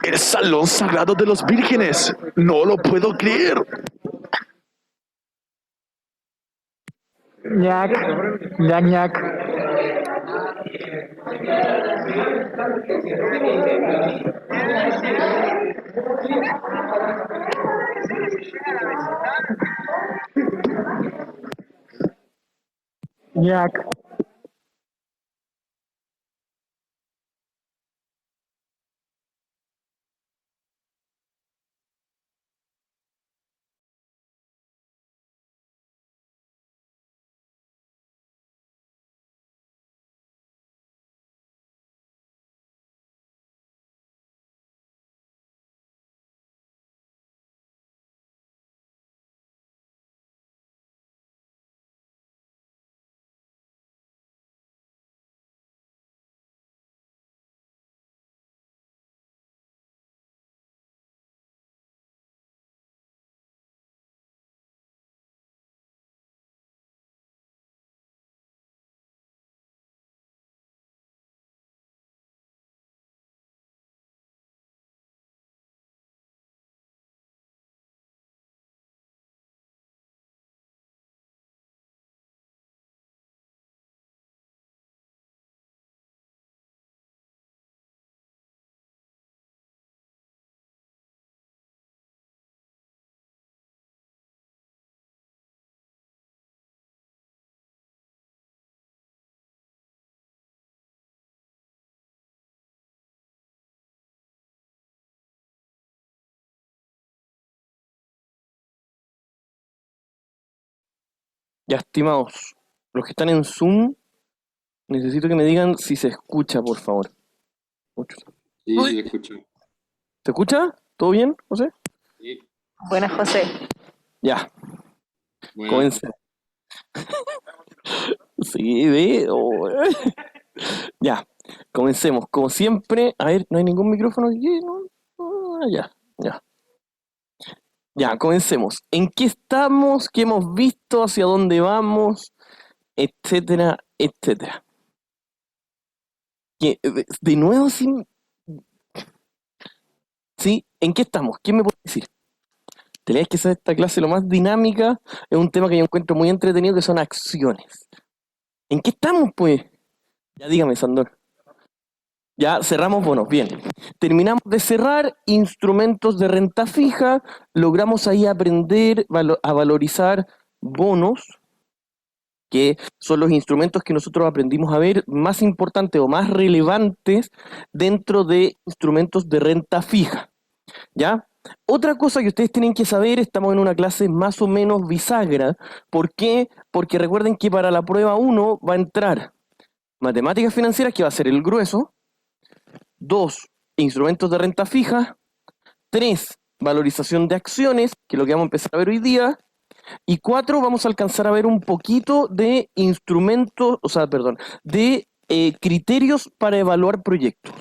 El Salón Sagrado de los Vírgenes. No lo puedo creer. Ñac, ñac, ñac. Ñac. Ya, estimados, los que están en Zoom, necesito que me digan si se escucha, por favor. Sí, Uy. sí, escucho. ¿Se escucha? ¿Todo bien, José? Sí. Buenas, José. Ya, Bueno, comencemos. Sí, veo. Ya, comencemos. Como siempre, a ver, ¿no hay ningún micrófono aquí? ¿No? Ya, ya. Ya, comencemos. ¿En qué estamos? ¿Qué hemos visto? ¿Hacia dónde vamos? Etcétera, etcétera. De nuevo, sí, ¿en qué estamos? ¿Quién me puede decir? Te lees que esa esta clase lo más dinámica, es un tema que yo encuentro muy entretenido, que son acciones. ¿En qué estamos, pues? Ya dígame, Sandor. Ya cerramos bonos, bien. Terminamos de cerrar instrumentos de renta fija, logramos ahí aprender a valorizar bonos, que son los instrumentos que nosotros aprendimos a ver más importantes o más relevantes dentro de instrumentos de renta fija. ¿Ya? Otra cosa que ustedes tienen que saber, estamos en una clase más o menos bisagra. ¿Por qué? Porque recuerden que para la prueba 1 va a entrar matemáticas financieras, que va a ser el grueso. 2, instrumentos de renta fija. 3, valorización de acciones, que es lo que vamos a empezar a ver hoy día. Y 4, vamos a alcanzar a ver un poquito de instrumentos, de criterios para evaluar proyectos.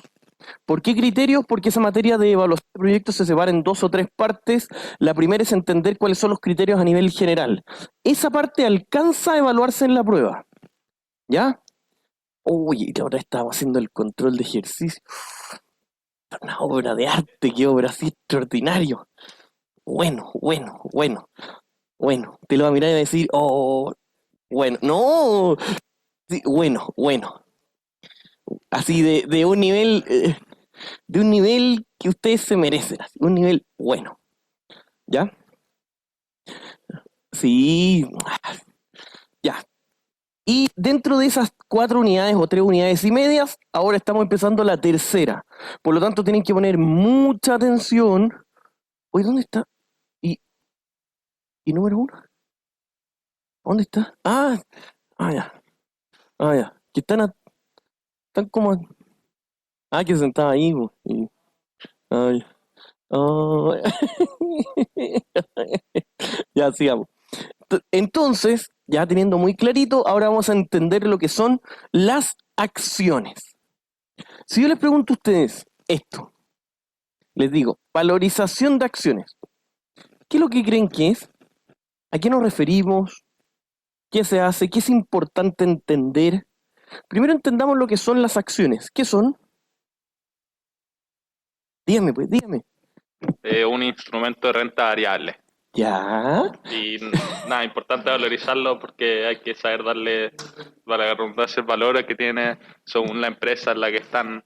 ¿Por qué criterios? Porque esa materia de evaluación de proyectos se separa en 2 o 3 partes. La primera es entender cuáles son los criterios a nivel general. Esa parte alcanza a evaluarse en la prueba. ¿Ya? Uy, ahora estamos haciendo el control de ejercicio. Una obra de arte, qué obra así extraordinario. Bueno. Te lo va a mirar y va a decir, oh, bueno, no. Sí, bueno. Así de un nivel... de un nivel que ustedes se merecen, así, un nivel bueno. ¿Ya? Sí, ya. Y dentro de esas 4 unidades o 3 unidades y medias, ahora estamos empezando la tercera. Por lo tanto, tienen que poner mucha atención. Oye, ¿dónde está? ¿Y número 1? ¿Dónde está? Ya. Que están como... que sentaba ahí, po, y... Ay, ay. Ya, sigamos. Entonces, ya teniendo muy clarito, ahora vamos a entender lo que son las acciones. Si yo les pregunto a ustedes esto, les digo, valorización de acciones. ¿Qué es lo que creen que es? ¿A qué nos referimos? ¿Qué se hace? ¿Qué es importante entender? Primero entendamos lo que son las acciones. ¿Qué son? Dígame, pues, dígame. Un instrumento de renta variable. Ya, Y nada, importante valorizarlo porque hay que saber darle, para la redundancia, el valor que tiene según la empresa en la que están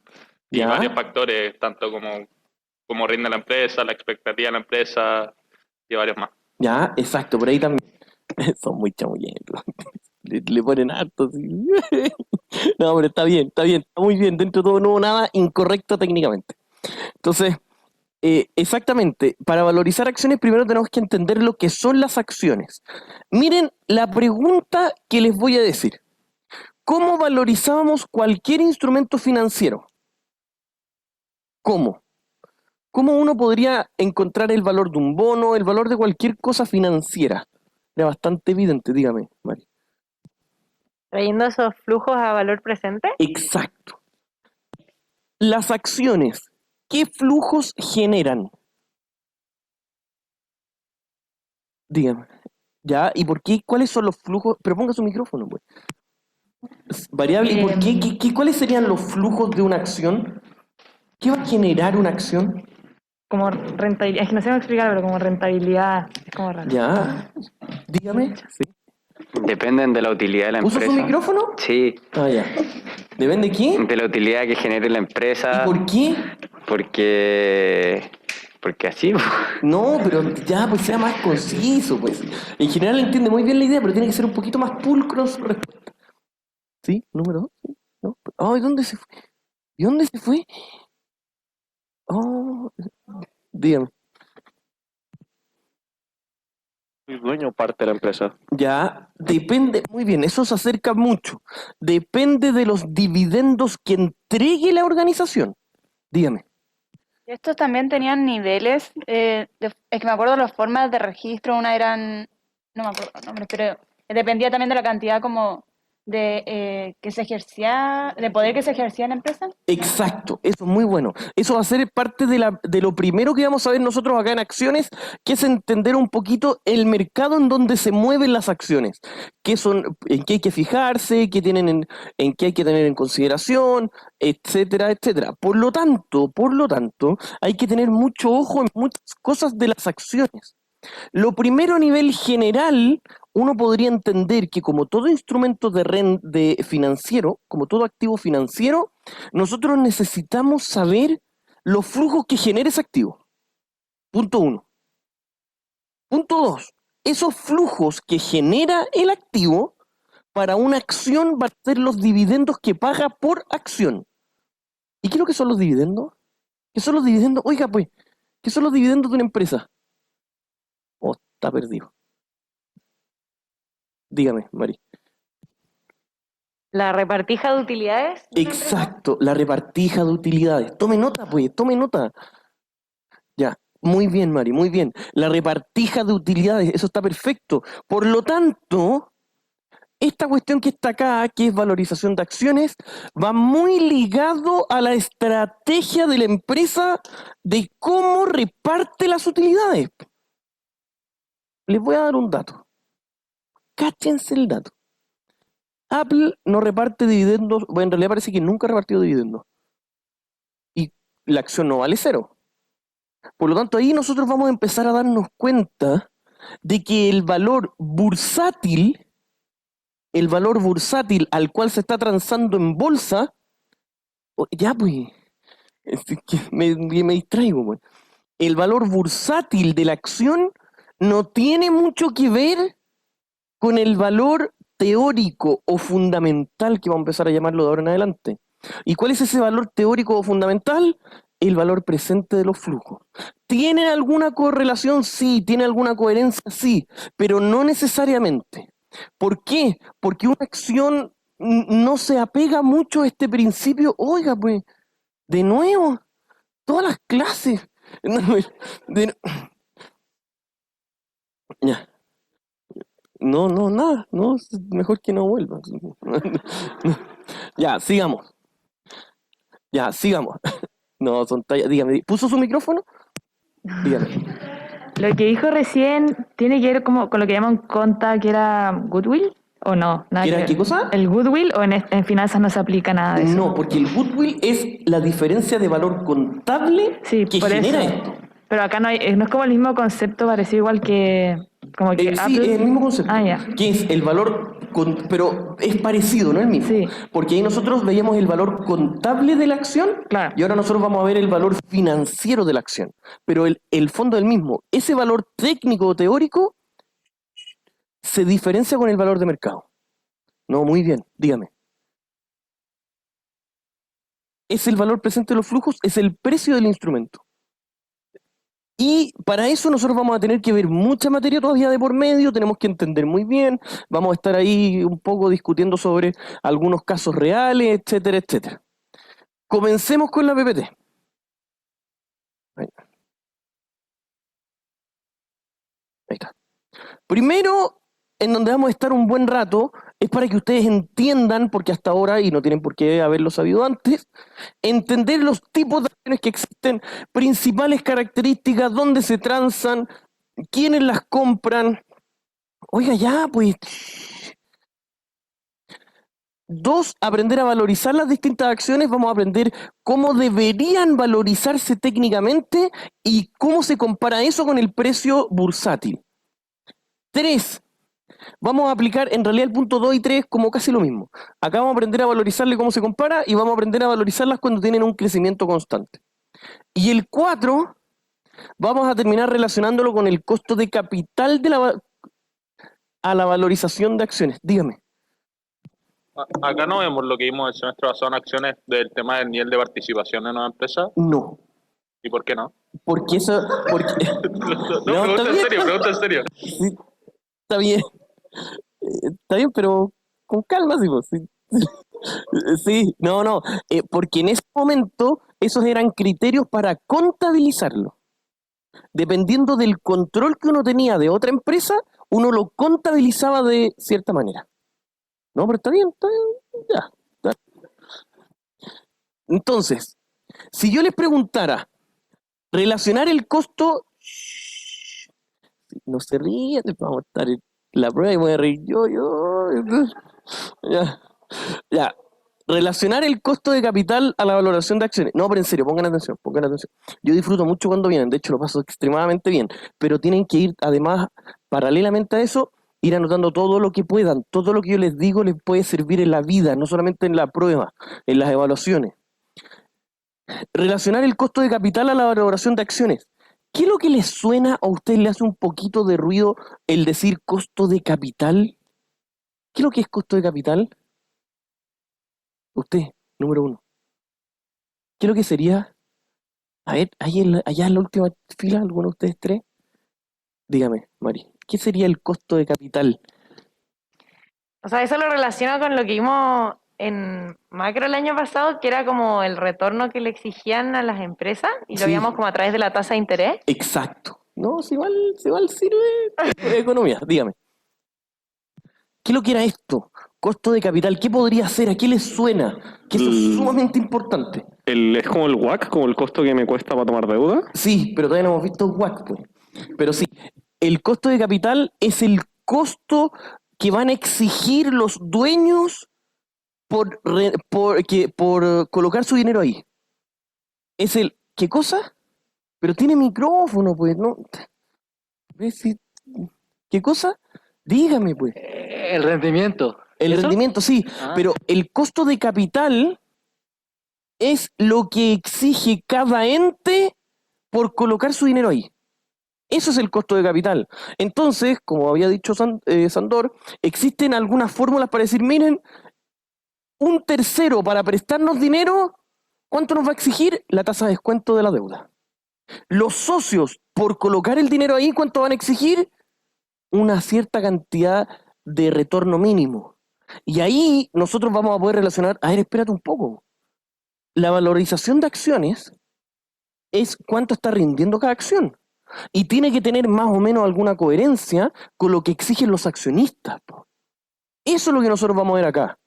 y Ya. varios factores, tanto como rinde la empresa, la expectativa de la empresa y varios más. ya, exacto, por ahí también. Son muy chamullentos. Le ponen harto, sí. No, pero está bien, está muy bien. Dentro de todo no hubo nada incorrecto técnicamente. Entonces, exactamente, para valorizar acciones primero tenemos que entender lo que son las acciones. Miren la pregunta que les voy a decir. ¿Cómo valorizábamos cualquier instrumento financiero? ¿Cómo? ¿Cómo uno podría encontrar el valor de un bono, el valor de cualquier cosa financiera? Era bastante evidente, dígame, Mari. Trayendo esos flujos a valor presente. Exacto. Las acciones, ¿qué flujos generan? Dígame. ¿Ya? ¿Y por qué? ¿Cuáles son los flujos? Pero ponga su micrófono, pues. Variable, ¿y por qué? ¿Cuáles serían los flujos de una acción? ¿Qué va a generar una acción? Como rentabilidad, es que no sé cómo explicarlo, pero como rentabilidad, es como raro. ¿Ya? Dígame. Sí. Dependen de la utilidad de la ¿Puso empresa. su micrófono? Sí, Ah, ya. ¿Depende de qué? de la utilidad que genere la ¿Y empresa. por qué? Porque así. No, pero ya, pues sea más conciso, pues. En general entiende muy bien la idea, pero tiene que ser un poquito más pulcro en su respuesta. ¿Sí? ¿Número 2? ¿Sí? ¿No? Ay, ¿dónde se fue? ¿Y dónde se fue? Oh, dígame. Soy dueño parte de la empresa. Ya, depende, muy bien, eso se acerca mucho. Depende de los dividendos que entregue la organización. Dígame. Estos también tenían niveles, es que me acuerdo las formas de registro, una eran, no me acuerdo los nombres, pero dependía también de la cantidad como de que se ejercía, de poder que se ejercía en la empresa. Exacto, eso es muy bueno. Eso va a ser parte de lo primero que vamos a ver nosotros acá en acciones, que es entender un poquito el mercado en donde se mueven las acciones, qué son, en qué hay que fijarse, qué tienen en qué hay que tener en consideración, etcétera, etcétera. Por lo tanto, hay que tener mucho ojo en muchas cosas de las acciones. Lo primero a nivel general, uno podría entender que como todo instrumento de financiero, como todo activo financiero, nosotros necesitamos saber los flujos que genera ese activo. Punto 1. Punto 2. Esos flujos que genera el activo para una acción van a ser los dividendos que paga por acción. ¿Y qué es lo que son los dividendos? ¿Qué son los dividendos? Oiga, pues, ¿qué son los dividendos de una empresa? Oh, está perdido. Dígame, Mari. La repartija de utilidades. ¿De una Exacto, la repartija de utilidades. Tome nota, pues, tome nota. Ya, muy bien, Mari, muy bien. La repartija de utilidades, eso está perfecto. Por lo tanto, esta cuestión que está acá, que es valorización de acciones, va muy ligado a la estrategia de la empresa de cómo reparte las utilidades. Les voy a dar un dato. Cáchense el dato. Apple no reparte dividendos, bueno, en realidad parece que nunca ha repartido dividendos. Y la acción no vale cero. Por lo tanto, ahí nosotros vamos a empezar a darnos cuenta de que el valor bursátil al cual se está transando en bolsa, ya pues, es que me distraigo, pues. El valor bursátil de la acción no tiene mucho que ver con el valor teórico o fundamental, que vamos a empezar a llamarlo de ahora en adelante. ¿Y cuál es ese valor teórico o fundamental? El valor presente de los flujos. ¿Tiene alguna correlación? Sí. ¿Tiene alguna coherencia? Sí, pero no necesariamente. ¿Por qué? Porque una acción no se apega mucho a este principio. Oiga, pues, de nuevo, todas las clases. Ya. No, nada, no, es mejor que no vuelva. Ya, sigamos. Ya, sigamos. No, son tallas. Dígame, ¿puso su micrófono? Dígame. Lo que dijo recién tiene que ver como con lo que llaman conta, que era goodwill, ¿o no? Nada ¿Qué que era ver. qué cosa? ¿El goodwill o en finanzas no se aplica nada de eso? No, porque el goodwill es la diferencia de valor contable Sí, que por genera eso. esto. Pero acá no hay, no es como el mismo concepto, parecido igual que como que Sí, Apple. es el mismo concepto. Ah, ya. Que es el valor, pero es parecido, no el mismo. Sí. Porque ahí nosotros veíamos el valor contable de la acción Claro. y ahora nosotros vamos a ver el valor financiero de la acción. Pero el fondo es el mismo. Ese valor técnico o teórico se diferencia con el valor de mercado. No, muy bien, dígame. Es el valor presente de los flujos, es el precio del instrumento. Y para eso nosotros vamos a tener que ver mucha materia todavía de por medio, tenemos que entender muy bien, vamos a estar ahí un poco discutiendo sobre algunos casos reales, etcétera, etcétera. Comencemos con la PPT. Ahí está. Primero, en donde vamos a estar un buen rato, es para que ustedes entiendan, porque hasta ahora, y no tienen por qué haberlo sabido antes, entender los tipos de acciones que existen, principales características, dónde se transan, quiénes las compran. Oiga, ya, pues. 2, aprender a valorizar las distintas acciones. Vamos a aprender cómo deberían valorizarse técnicamente y cómo se compara eso con el precio bursátil. 3, vamos a aplicar en realidad el punto 2 y 3 como casi lo mismo. Acá vamos a aprender a valorizarle cómo se compara y vamos a aprender a valorizarlas cuando tienen un crecimiento constante. Y el 4, vamos a terminar relacionándolo con el costo de capital de a la valorización de acciones. Dígame. Acá no vemos lo que vimos el semestre pasado en acciones del tema del nivel de participación en una empresa. No. ¿Y por qué no? Porque eso... Porque... No, está bien, pregunta en serio. Sí, está bien. Está bien, pero con calma, sí, pues, sí. Sí, no. Porque en ese momento esos eran criterios para contabilizarlo. Dependiendo del control que uno tenía de otra empresa, uno lo contabilizaba de cierta manera. No, pero está bien, ya. Entonces, si yo les preguntara, relacionar el costo... No se ríen, vamos a estar en la prueba y me voy a reír yo. Ya. Relacionar el costo de capital a la valoración de acciones. No, pero en serio, pongan atención. Yo disfruto mucho cuando vienen, de hecho lo paso extremadamente bien, pero tienen que ir, además, paralelamente a eso, ir anotando todo lo que puedan. Todo lo que yo les digo les puede servir en la vida, no solamente en la prueba, en las evaluaciones. Relacionar el costo de capital a la valoración de acciones. ¿Qué es lo que les suena a ustedes, le hace un poquito de ruido el decir costo de capital? ¿Qué es lo que es costo de capital? Usted, número 1. ¿Qué es lo que sería? A ver, allá en la última fila, ¿alguno de ustedes 3? Dígame, Mari, ¿qué sería el costo de capital? O sea, eso lo relaciono con lo que vimos en macro el año pasado, que era como el retorno que le exigían a las empresas, y lo Sí. veíamos como a través de la tasa de interés. Exacto. No, si igual sirve economía, dígame. ¿Qué es lo que era esto? Costo de capital, ¿qué podría ser? ¿A qué les suena? Que eso es sumamente importante. ¿Es como el WACC, como el costo que me cuesta para tomar deuda? Sí, pero todavía no hemos visto WACC, pues. Pero sí, el costo de capital es el costo que van a exigir los dueños por colocar su dinero ahí. Es el... ¿Qué cosa? Pero tiene micrófono, pues, ¿no? ¿Qué cosa? Dígame, pues. El rendimiento. El ¿Eso? rendimiento, sí, Ah. pero el costo de capital es lo que exige cada ente por colocar su dinero ahí. Eso es el costo de capital. Entonces, como había dicho Sandor, existen algunas fórmulas para decir, miren, un tercero para prestarnos dinero, ¿cuánto nos va a exigir? La tasa de descuento de la deuda. Los socios, por colocar el dinero ahí, ¿cuánto van a exigir? Una cierta cantidad de retorno mínimo. Y ahí nosotros vamos a poder relacionar, a ver, espérate un poco. La valorización de acciones es cuánto está rindiendo cada acción. Y tiene que tener más o menos alguna coherencia con lo que exigen los accionistas. Eso es lo que nosotros vamos a ver acá.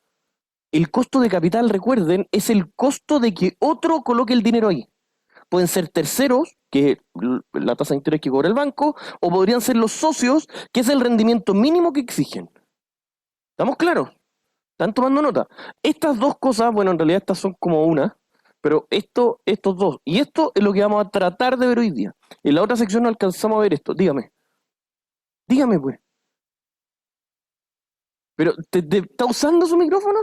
El costo de capital, recuerden, es el costo de que otro coloque el dinero ahí. pueden ser terceros, que es la tasa de interés que cobra el banco, o podrían ser los socios, que es el rendimiento mínimo que exigen. ¿Estamos claros? ¿Están tomando nota? Estas dos cosas, bueno, en realidad estas son como una, pero estos dos, y esto es lo que vamos a tratar de ver hoy día. En la otra sección no alcanzamos a ver esto. Dígame pues. Pero, ¿está usando su micrófono?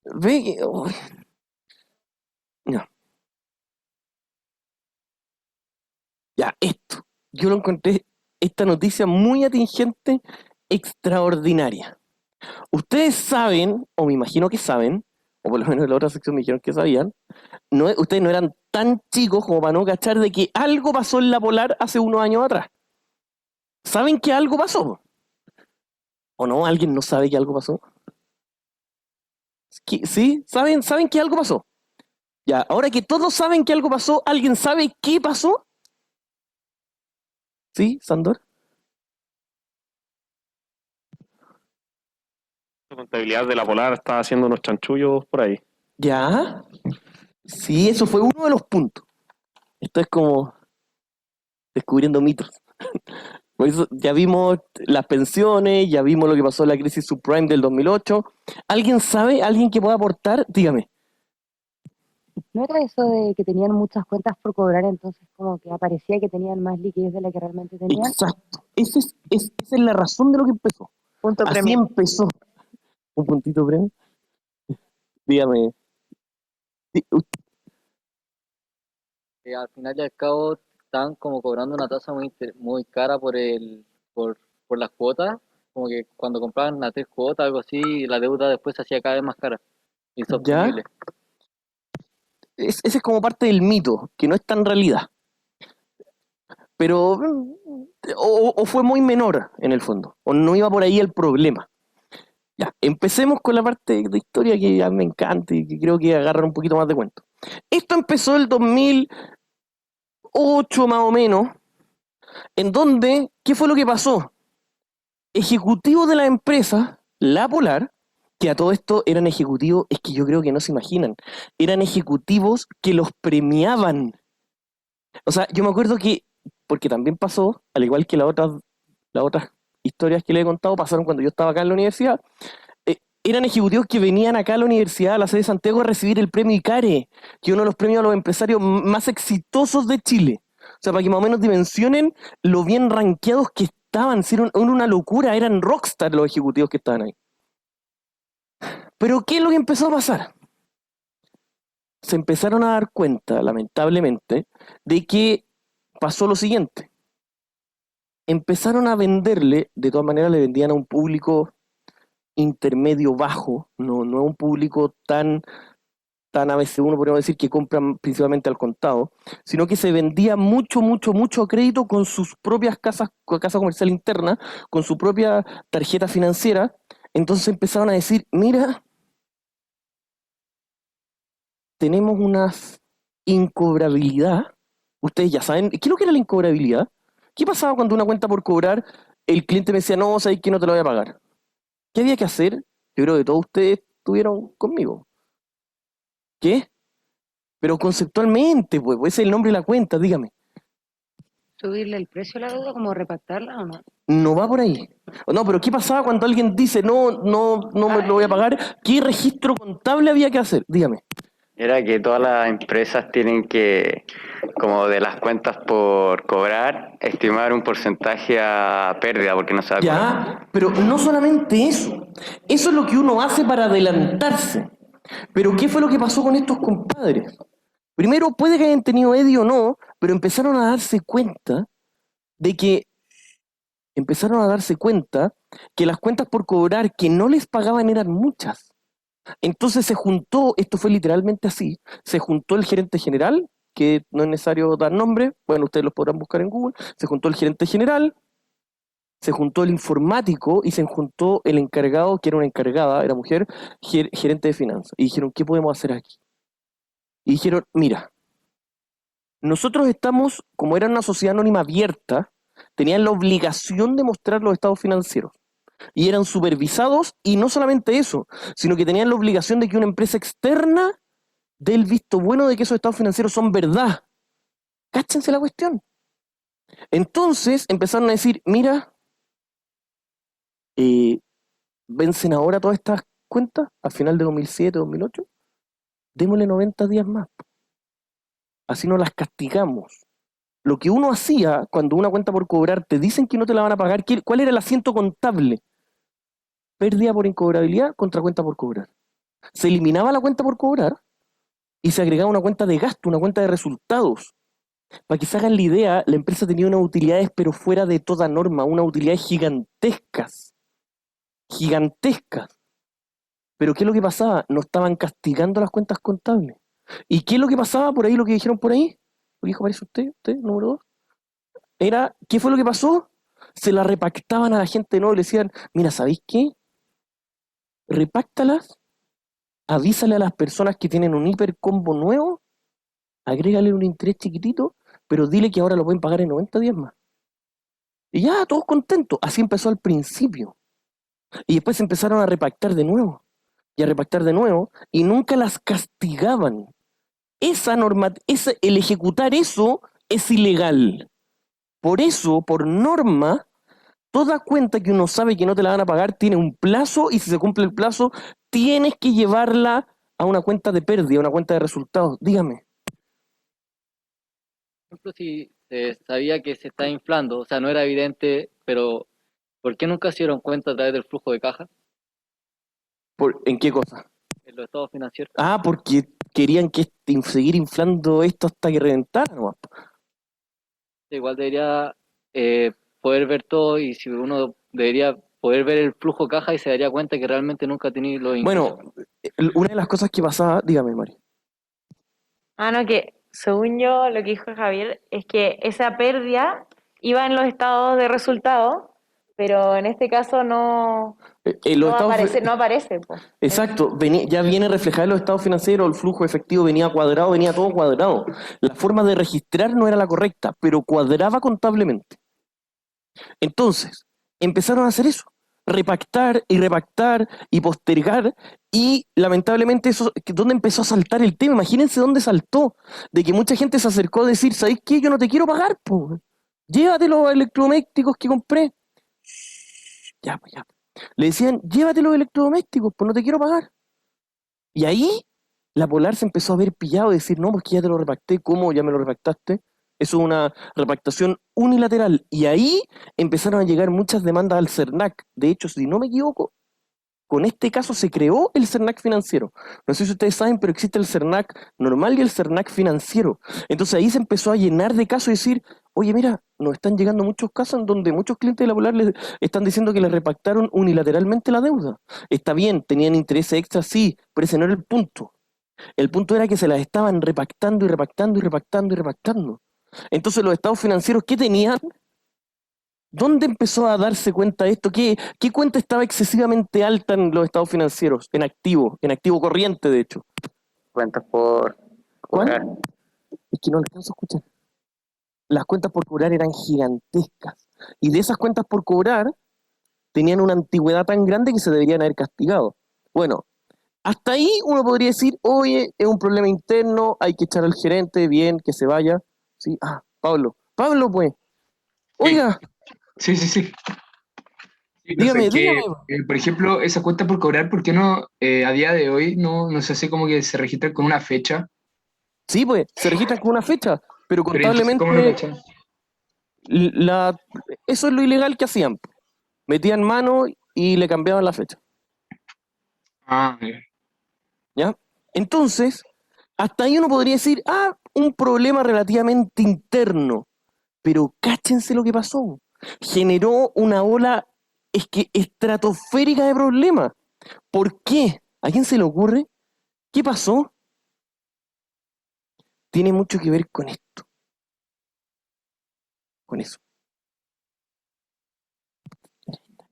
Ve que... oh, no. Ya, esto. Yo lo encontré, esta noticia muy atingente, extraordinaria. Ustedes saben, o me imagino que saben, o por lo menos en la otra sección me dijeron que sabían, ustedes no eran tan chicos como para no cachar de que algo pasó en la Polar hace unos años atrás. ¿Saben que algo pasó? ¿O no? ¿Alguien no sabe que algo pasó? ¿Sí? ¿Saben que algo pasó? Ya, ahora que todos saben que algo pasó, ¿alguien sabe qué pasó? ¿Sí, Sandor? La contabilidad de la Polar está haciendo unos chanchullos por ahí. ¿Ya? Sí, eso fue uno de los puntos. Esto es como descubriendo mitos. Por eso ya vimos las pensiones, ya vimos lo que pasó en la crisis subprime del 2008. ¿Alguien sabe? ¿Alguien que pueda aportar? Dígame. ¿No era eso de que tenían muchas cuentas por cobrar, entonces como que aparecía que tenían más liquidez de la que realmente tenían? Exacto. Esa es la razón de lo que empezó. Punto Así premio. empezó. Un puntito premio. Dígame. Al final y al cabo están como cobrando una tasa muy cara por las cuotas, como que cuando compraban a 3 cuotas, algo así, la deuda después se hacía cada vez más cara, insostenible. Ese es como parte del mito, que no es tan realidad. Pero, o fue muy menor en el fondo, o no iba por ahí el problema. Ya, empecemos con la parte de historia que ya me encanta y que creo que agarran un poquito más de cuento. Esto empezó el 2008 más o menos, en donde, ¿qué fue lo que pasó? Ejecutivos de la empresa, La Polar, que a todo esto eran ejecutivos, es que yo creo que no se imaginan, eran ejecutivos que los premiaban. O sea, yo me acuerdo que, porque también pasó, al igual que las otras historias que le he contado, pasaron cuando yo estaba acá en la universidad, eran ejecutivos que venían acá a la universidad, a la sede de Santiago, a recibir el premio ICARE, que es uno de los premios a los empresarios más exitosos de Chile. O sea, para que más o menos dimensionen lo bien rankeados que estaban, era una locura, eran rockstar los ejecutivos que estaban ahí. Pero ¿qué es lo que empezó a pasar? Se empezaron a dar cuenta, lamentablemente, de que pasó lo siguiente. Empezaron a venderle, de todas maneras le vendían a un público intermedio bajo, no a un público tan a veces uno podría decir que compran principalmente al contado, sino que se vendía mucho a crédito con sus propias casa comercial interna, con su propia tarjeta financiera. Entonces empezaron a decir, mira, tenemos una incobrabilidad. Ustedes ya saben, ¿qué es lo que era la incobrabilidad? ¿Qué pasaba cuando una cuenta por cobrar, el cliente me decía, no, sabes que no te lo voy a pagar? ¿Qué había que hacer? Yo creo que todos ustedes estuvieron conmigo. ¿Qué? Pero conceptualmente, pues, ese es el nombre de la cuenta, dígame. ¿Subirle el precio a la deuda, como repactarla o no? No va por ahí. No, pero ¿qué pasaba cuando alguien dice, no me lo voy a pagar? ¿Qué registro contable había que hacer? Dígame. Era que todas las empresas tienen que, como de las cuentas por cobrar, estimar un porcentaje a pérdida porque no se va a cobrar. Ya, pero no solamente eso. Eso es lo que uno hace para adelantarse. Pero ¿qué fue lo que pasó con estos compadres? Primero, puede que hayan tenido EDI o no, pero empezaron a darse cuenta que las cuentas por cobrar que no les pagaban eran muchas. Entonces se juntó, esto fue literalmente así, se juntó el gerente general, que no es necesario dar nombre, bueno, ustedes los podrán buscar en Google, se juntó el gerente general, se juntó el informático y se juntó el encargado, que era una encargada, era mujer, gerente de finanzas. Y dijeron, ¿qué podemos hacer aquí? Y dijeron, mira, nosotros estamos, como era una sociedad anónima abierta, tenían la obligación de mostrar los estados financieros. Y eran supervisados, y no solamente eso, sino que tenían la obligación de que una empresa externa dé el visto bueno de que esos estados financieros son verdad. Cáchense la cuestión. Entonces empezaron a decir, mira, vencen ahora todas estas cuentas al final de 2007, 2008, démosle 90 días más. Así no las castigamos. Lo que uno hacía cuando una cuenta por cobrar te dicen que no te la van a pagar, ¿cuál era el asiento contable? Pérdida por incobrabilidad contra cuenta por cobrar. Se eliminaba la cuenta por cobrar y se agregaba una cuenta de gasto, una cuenta de resultados. Para que se hagan la idea, la empresa tenía unas utilidades pero fuera de toda norma, unas utilidades gigantescas. Gigantescas. Pero ¿qué es lo que pasaba? No estaban castigando las cuentas contables. ¿Y qué es lo que pasaba por ahí, lo que dijeron por ahí? ¿Lo dijo, parece usted, número 2? ¿Qué fue lo que pasó? Se la repactaban a la gente, ¿no? Le decían, mira, ¿sabéis qué? Repáctalas, avísale a las personas que tienen un hipercombo nuevo, agrégale un interés chiquitito, pero dile que ahora lo pueden pagar en 90 días más. Y ya, todos contentos. Así empezó al principio. Y después se empezaron a repactar de nuevo. Y a repactar de nuevo, y nunca las castigaban. Esa norma, el ejecutar eso es ilegal. Por eso, por norma, toda cuenta que uno sabe que no te la van a pagar tiene un plazo, y si se cumple el plazo, tienes que llevarla a una cuenta de pérdida, a una cuenta de resultados. Dígame. Por ejemplo, si se sabía que se está inflando, o sea, no era evidente, pero ¿por qué nunca se dieron cuenta a través del flujo de caja ¿En qué cosa? en los estados financieros? Ah, porque querían que seguir inflando esto hasta que reventara, ¿no? Igual debería poder ver todo, y si uno debería poder ver el flujo caja y se daría cuenta que realmente nunca ha tenido los ingresos. Bueno, una de las cosas que pasaba, dígame, Mari. No, que según yo, lo que dijo Javier es que esa pérdida iba en los estados de resultados, pero en este caso no aparece. Po. Exacto, ya viene reflejado en los estados financieros, el flujo efectivo venía cuadrado, venía todo cuadrado. La forma de registrar no era la correcta, pero cuadraba contablemente. Entonces, empezaron a hacer eso, repactar y postergar, y lamentablemente eso, ¿dónde empezó a saltar el tema? Imagínense dónde saltó, de que mucha gente se acercó a decir, ¿sabéis qué? Yo no te quiero pagar, po. Llévate los electrodomésticos que compré. Ya. Le decían, llévate los electrodomésticos, pues no te quiero pagar. Y ahí la Polar se empezó a ver pillado y decir, no, pues que ya te lo repacté. ¿Cómo ya me lo repactaste? Eso es una repactación unilateral. Y ahí empezaron a llegar muchas demandas al CERNAC. De hecho, si no me equivoco, con este caso se creó el CERNAC financiero. No sé si ustedes saben, pero existe el CERNAC normal y el CERNAC financiero. Entonces ahí se empezó a llenar de casos y decir, oye, mira, nos están llegando muchos casos en donde muchos clientes de la Polar les están diciendo que les repactaron unilateralmente la deuda. Está bien, tenían intereses extras, sí, pero ese no era el punto. El punto era que se las estaban repactando y repactando y repactando y repactando. Entonces los estados financieros, ¿qué tenían? ¿Dónde empezó a darse cuenta de esto? ¿Qué cuenta estaba excesivamente alta en los estados financieros? En activo corriente, de hecho. Cuentas por cobrar. ¿Cuál? Es que no alcanzo a escuchar. Las cuentas por cobrar eran gigantescas. Y de esas cuentas por cobrar, tenían una antigüedad tan grande que se deberían haber castigado. Bueno, hasta ahí uno podría decir, oye, es un problema interno, hay que echar al gerente, bien, que se vaya. Sí, Pablo, pues. Oiga. Sí. Sí, dígame. Por ejemplo, esa cuenta por cobrar, ¿por qué no a día de hoy no se hace como que se registra con una fecha? Sí, pues, se registra con una fecha, pero contablemente ¿Cómo lo cachan? eso es lo ilegal que hacían. Metían mano y le cambiaban la fecha. ¿Ya? Entonces, hasta ahí uno podría decir, un problema relativamente interno. Pero cáchense lo que pasó. Generó una ola estratosférica de problemas. ¿Por qué? ¿A quién se le ocurre? ¿Qué pasó? Tiene mucho que ver con esto. Con eso.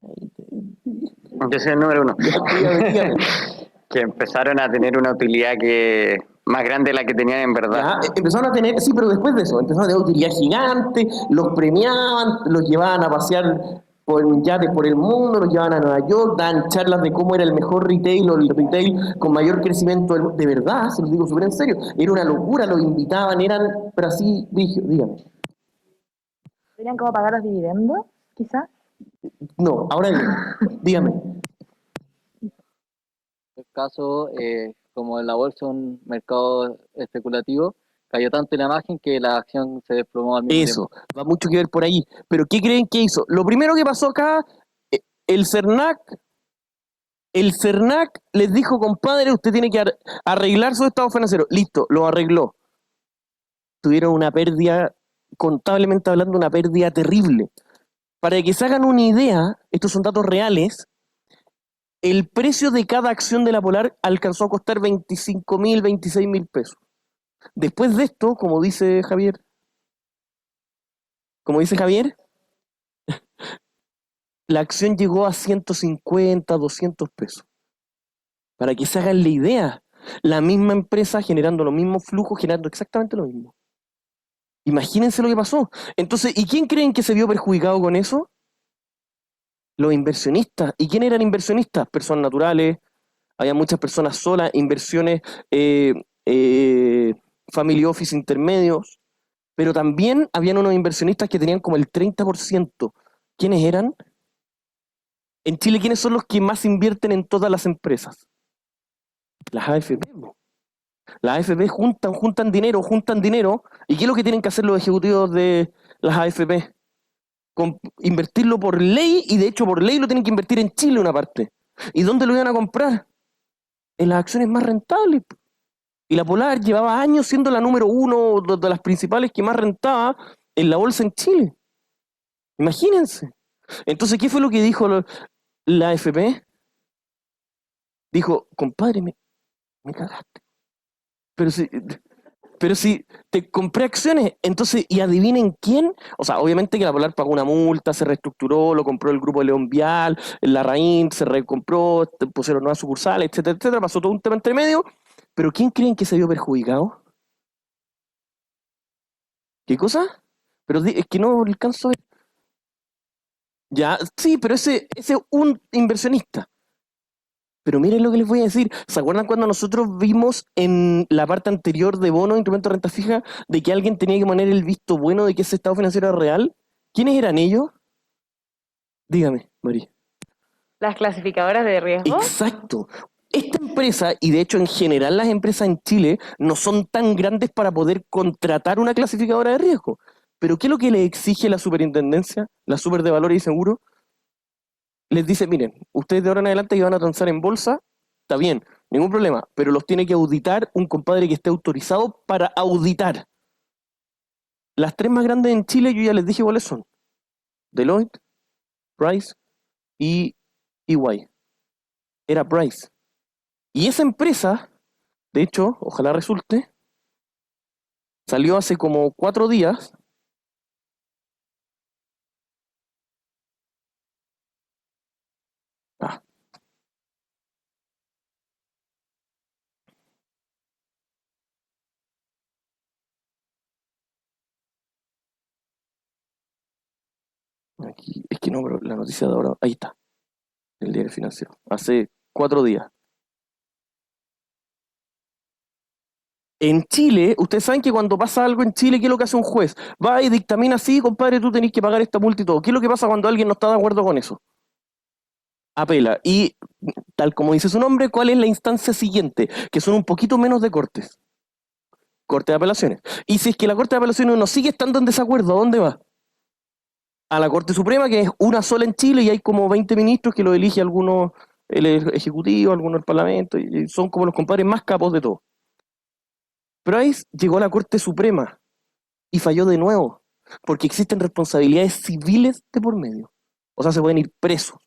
Yo soy el número 1. Que empezaron a tener una utilidad que más grande de la que tenían en verdad. Empezaron a tener, sí, pero después de eso, empezaron a tener utilidad gigante, los premiaban, los llevaban a pasear por yates por el mundo, los llevaban a Nueva York, daban charlas de cómo era el mejor retail o el retail con mayor crecimiento de verdad, se los digo súper en serio, era una locura, los invitaban, eran, pero así, dígame. ¿Deberían como pagar los dividendos, quizás? No, ahora bien, dígame. En el caso, como en la bolsa es un mercado especulativo, cayó tanto en la imagen que la acción se desplomó al mismo Eso, va mucho que ver por ahí. Pero ¿qué creen que hizo? Lo primero que pasó acá, el CERNAC les dijo, compadre, usted tiene que arreglar su estado financiero. Listo, lo arregló. Tuvieron una pérdida, contablemente hablando, una pérdida terrible. Para que se hagan una idea, estos son datos reales, el precio de cada acción de la Polar alcanzó a costar 25.000, 26.000 pesos. Después de esto, como dice Javier, la acción llegó a 150, 200 pesos. Para que se hagan la idea, la misma empresa generando los mismos flujos, generando exactamente lo mismo. Imagínense lo que pasó. Entonces, ¿y quién creen que se vio perjudicado con eso? Los inversionistas. ¿Y quién eran inversionistas? Personas naturales, había muchas personas solas, inversiones, family office intermedios, pero también habían unos inversionistas que tenían como el 30%. ¿Quiénes eran? En Chile, ¿quiénes son los que más invierten en todas las empresas? Las AFP. Las AFP juntan dinero, ¿y qué es lo que tienen que hacer los ejecutivos de las AFP? Invertirlo por ley, y de hecho por ley lo tienen que invertir en Chile una parte. ¿Y dónde lo iban a comprar? En las acciones más rentables. Y la Polar llevaba años siendo la número 1 de las principales que más rentaba en la bolsa en Chile. Imagínense. Entonces, ¿qué fue lo que dijo la AFP? Dijo, compadre, me cagaste. Pero si te compré acciones, entonces, ¿y adivinen quién? O sea, obviamente que la Polar pagó una multa, se reestructuró, lo compró el grupo León Vial, la Raín se recompró, pusieron nuevas sucursales, etcétera, etcétera, pasó todo un tema entre medio, pero ¿quién creen que se vio perjudicado? ¿Qué cosa? Pero es que no alcanzo a ver. Ya, sí, pero ese es un inversionista. Pero miren lo que les voy a decir. ¿Se acuerdan cuando nosotros vimos en la parte anterior de bonos, instrumentos de renta fija, de que alguien tenía que poner el visto bueno de que ese estado financiero era real? ¿Quiénes eran ellos? Dígame, María. ¿Las clasificadoras de riesgo? Exacto. Esta empresa, y de hecho en general las empresas en Chile, no son tan grandes para poder contratar una clasificadora de riesgo. Pero ¿qué es lo que le exige la superintendencia, la super de valores y seguros? Les dice, miren, ustedes de ahora en adelante que van a transar en bolsa, está bien, ningún problema, pero los tiene que auditar un compadre que esté autorizado para auditar. Las 3 más grandes en Chile, yo ya les dije cuáles son. Deloitte, Price y EY. Era Price. Y esa empresa, de hecho, ojalá resulte, salió hace como 4 días. Aquí, es que no, pero la noticia de ahora, ahí está, el diario financiero, hace 4 días. En Chile, ustedes saben que cuando pasa algo en Chile, ¿qué es lo que hace un juez? Va y dictamina así, compadre, tú tenés que pagar esta multa y todo. ¿Qué es lo que pasa cuando alguien no está de acuerdo con eso? Apela. Y, tal como dice su nombre, ¿cuál es la instancia siguiente? Que son un poquito menos de cortes. Corte de apelaciones. Y si es que la Corte de Apelaciones no sigue estando en desacuerdo, ¿a dónde va? A la Corte Suprema, que es una sola en Chile, y hay como 20 ministros que lo elige algunos el Ejecutivo, algunos el Parlamento, y son como los compadres más capos de todo. Price llegó a la Corte Suprema y falló de nuevo, porque existen responsabilidades civiles de por medio. O sea, se pueden ir presos.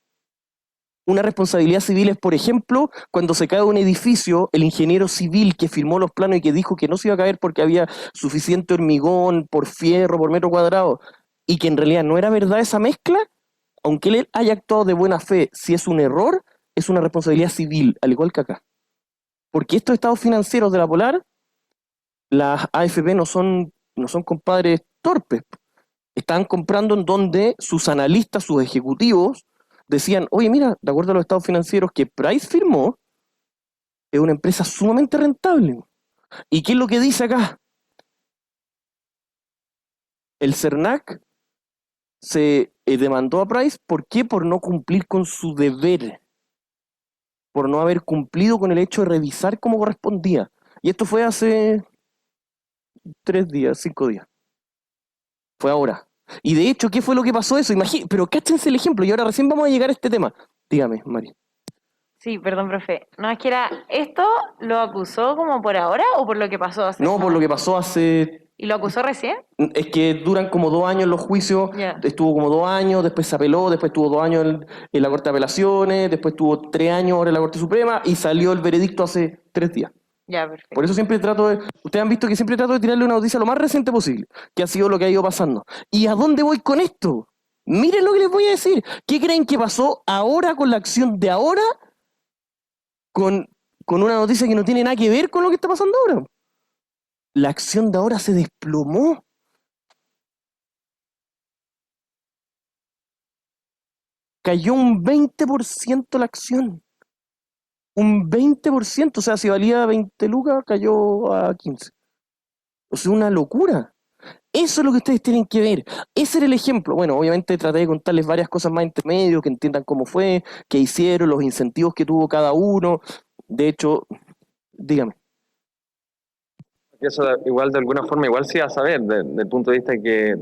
Una responsabilidad civil es, por ejemplo, cuando se cae un edificio, el ingeniero civil que firmó los planos y que dijo que no se iba a caer porque había suficiente hormigón por fierro, por metro cuadrado, y que en realidad no era verdad esa mezcla, aunque él haya actuado de buena fe, si es un error, es una responsabilidad civil, al igual que acá. Porque estos estados financieros de la Polar, las AFP no son compadres torpes. Estaban comprando en donde sus analistas, sus ejecutivos, decían, oye, mira, de acuerdo a los estados financieros que Price firmó, es una empresa sumamente rentable. ¿Y qué es lo que dice acá? El CERNAC se demandó a Price, ¿por qué? Por no cumplir con su deber, por no haber cumplido con el hecho de revisar como correspondía. Y esto fue hace 3 días, 5 días. Fue ahora. Y de hecho, ¿qué fue lo que pasó eso? Pero cáchense el ejemplo, y ahora recién vamos a llegar a este tema. Dígame, Mari. Sí, perdón, profe. No, es que ¿esto lo acusó como por ahora o por lo que pasó hace? No, por lo que pasó hace... ¿Y lo acusó recién? Es que duran como 2 años los juicios, Ya. estuvo como 2 años, después se apeló, después estuvo 2 años en la Corte de Apelaciones, después estuvo 3 años ahora en la Corte Suprema y salió el veredicto hace 3 días. Ya, perfecto. Por eso siempre ustedes han visto que siempre trato de tirarle una noticia lo más reciente posible, que ha sido lo que ha ido pasando. ¿Y a dónde voy con esto? Miren lo que les voy a decir. ¿Qué creen que pasó ahora con la acción de ahora? Con una noticia que no tiene nada que ver con lo que está pasando ahora. La acción de ahora se desplomó. Cayó un 20% la acción. Un 20%, o sea, si valía 20 lucas, cayó a 15. O sea, una locura. Eso es lo que ustedes tienen que ver. Ese era el ejemplo. Bueno, obviamente traté de contarles varias cosas más intermedios, que entiendan cómo fue, qué hicieron, los incentivos que tuvo cada uno. De hecho, dígame. Eso igual de alguna forma, igual sí a saber, desde el punto de vista que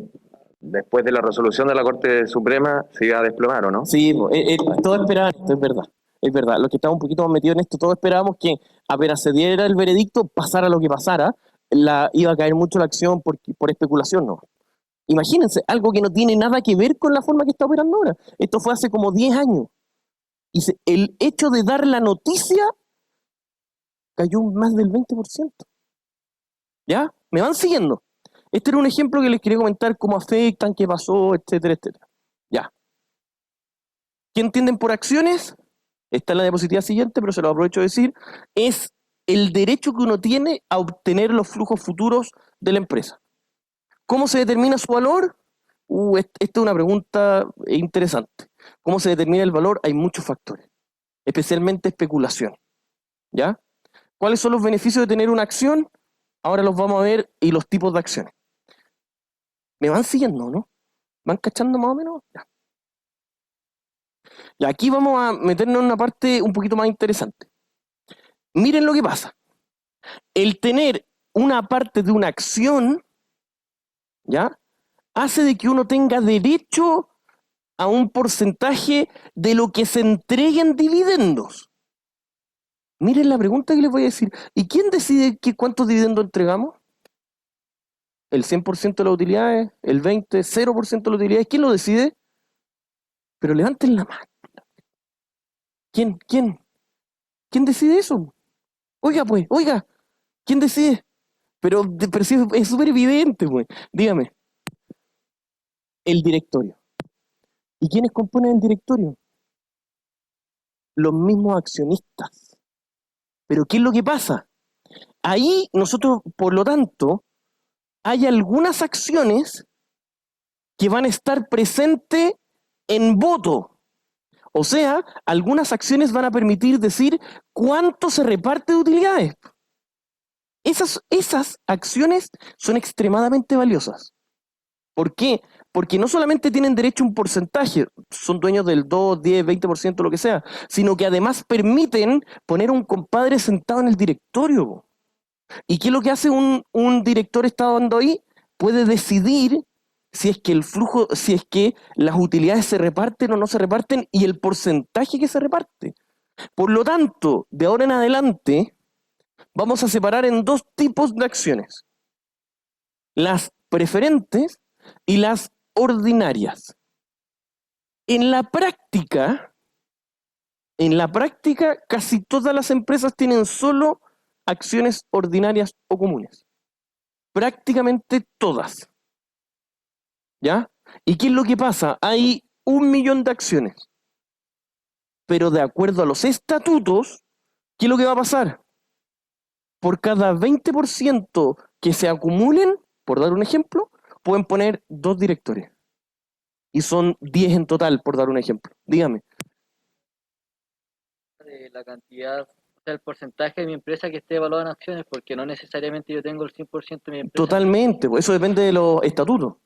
después de la resolución de la Corte Suprema se iba a desplomar, ¿o no? Sí, todos esperaban esto, es verdad. Es verdad, los que estaban un poquito más metidos en esto, todos esperábamos que apenas se diera el veredicto, pasara lo que pasara, iba a caer mucho la acción por especulación, ¿no? Imagínense, algo que no tiene nada que ver con la forma que está operando ahora. Esto fue hace como 10 años. Y el hecho de dar la noticia cayó más del 20%. ¿Ya? ¿Me van siguiendo? Este era un ejemplo que les quería comentar cómo afectan, qué pasó, etcétera, etcétera. Ya. ¿Qué entienden por acciones? Está en la diapositiva siguiente, pero se lo aprovecho de decir. Es el derecho que uno tiene a obtener los flujos futuros de la empresa. ¿Cómo se determina su valor? Esta es una pregunta interesante. ¿Cómo se determina el valor? Hay muchos factores, especialmente especulación. ¿Ya? ¿Cuáles son los beneficios de tener una acción? Ahora los vamos a ver y los tipos de acciones. ¿Me van siguiendo, no? ¿Van cachando más o menos? Ya. Y aquí vamos a meternos en una parte un poquito más interesante. Miren lo que pasa. El tener una parte de una acción, ¿ya? Hace de que uno tenga derecho a un porcentaje de lo que se entregue en dividendos. Miren la pregunta que les voy a decir. ¿Y quién decide cuántos dividendos entregamos? ¿El 100% de las utilidades? ¿El 20%? ¿0% de las utilidades? ¿Quién lo decide? Pero levanten la mano. ¿Quién decide eso? Oiga, pues, oiga, ¿quién decide? Pero sí, es súper evidente, pues. Dígame. El directorio. ¿Y quiénes componen el directorio? Los mismos accionistas. Pero ¿qué es lo que pasa? Ahí nosotros, por lo tanto, hay algunas acciones que van a estar presentes en voto. O sea, algunas acciones van a permitir decir cuánto se reparte de utilidades. Esas acciones son extremadamente valiosas. ¿Por qué? Porque no solamente tienen derecho a un porcentaje, son dueños del 2, 10, 20%, lo que sea, sino que además permiten poner a un compadre sentado en el directorio. ¿Y qué es lo que hace un director estando ahí? Puede decidir si es que el flujo, si es que las utilidades se reparten o no se reparten y el porcentaje que se reparte. Por lo tanto, de ahora en adelante, vamos a separar en 2 tipos de acciones. Las preferentes y las ordinarias. En la práctica, casi todas las empresas tienen solo acciones ordinarias o comunes. Prácticamente todas. ¿Ya? ¿Y qué es lo que pasa? Hay 1 millón de acciones. Pero de acuerdo a los estatutos, ¿qué es lo que va a pasar? Por cada 20% que se acumulen, por dar un ejemplo, pueden poner 2 directores. Y son 10 en total, por dar un ejemplo. Dígame. De la cantidad, o sea, el porcentaje de mi empresa que esté evaluado en acciones, porque no necesariamente yo tengo el 100% de mi empresa. Totalmente, pues eso depende de los estatutos.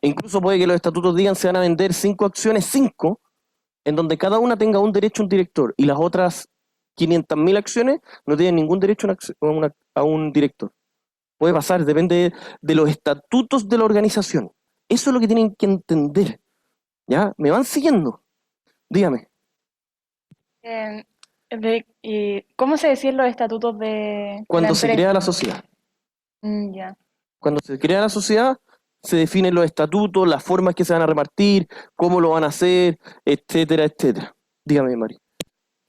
E incluso puede que los estatutos digan se van a vender 5 acciones, 5, en donde cada una tenga un derecho a un director, y las otras 500.000 acciones no tienen ningún derecho a un director. Puede pasar, depende de los estatutos de la organización. Eso es lo que tienen que entender. ¿Ya? ¿Me van siguiendo? Dígame. ¿Y cómo se decían los estatutos de Cuando la se empresa? crea la sociedad. Ya. Cuando se crea la sociedad, se definen los estatutos, las formas que se van a repartir, cómo lo van a hacer, etcétera, etcétera. Dígame, Mari.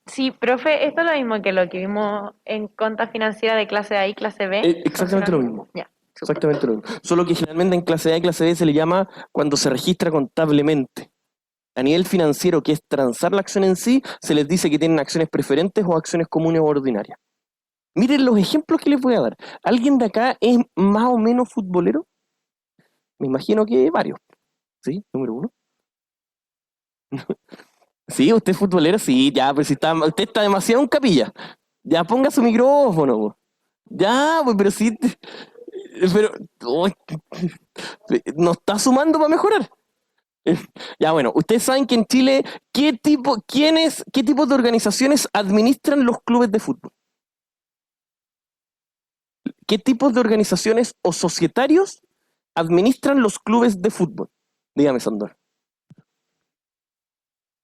Sí, profe, esto es lo mismo que lo que vimos en cuenta financiera de clase A y clase B. Exactamente lo mismo. Ya. Exactamente lo mismo. Solo que generalmente en clase A y clase B se le llama cuando se registra contablemente. A nivel financiero, que es transar la acción en sí, se les dice que tienen acciones preferentes o acciones comunes o ordinarias. Miren los ejemplos que les voy a dar. ¿Alguien de acá es más o menos futbolero? Me imagino que varios. ¿Sí? Número 1. ¿Sí? ¿Usted es futbolero? Sí, ya, pero si usted está demasiado en capilla. Ya ponga su micrófono. Po. Ya, pues, pero sí. Pero. Oh, no está sumando para mejorar. Ya, bueno, ustedes saben que en Chile, ¿qué tipos de organizaciones administran los clubes de fútbol? ¿Qué tipos de organizaciones o societarios administran los clubes de fútbol? Dígame, Sandor.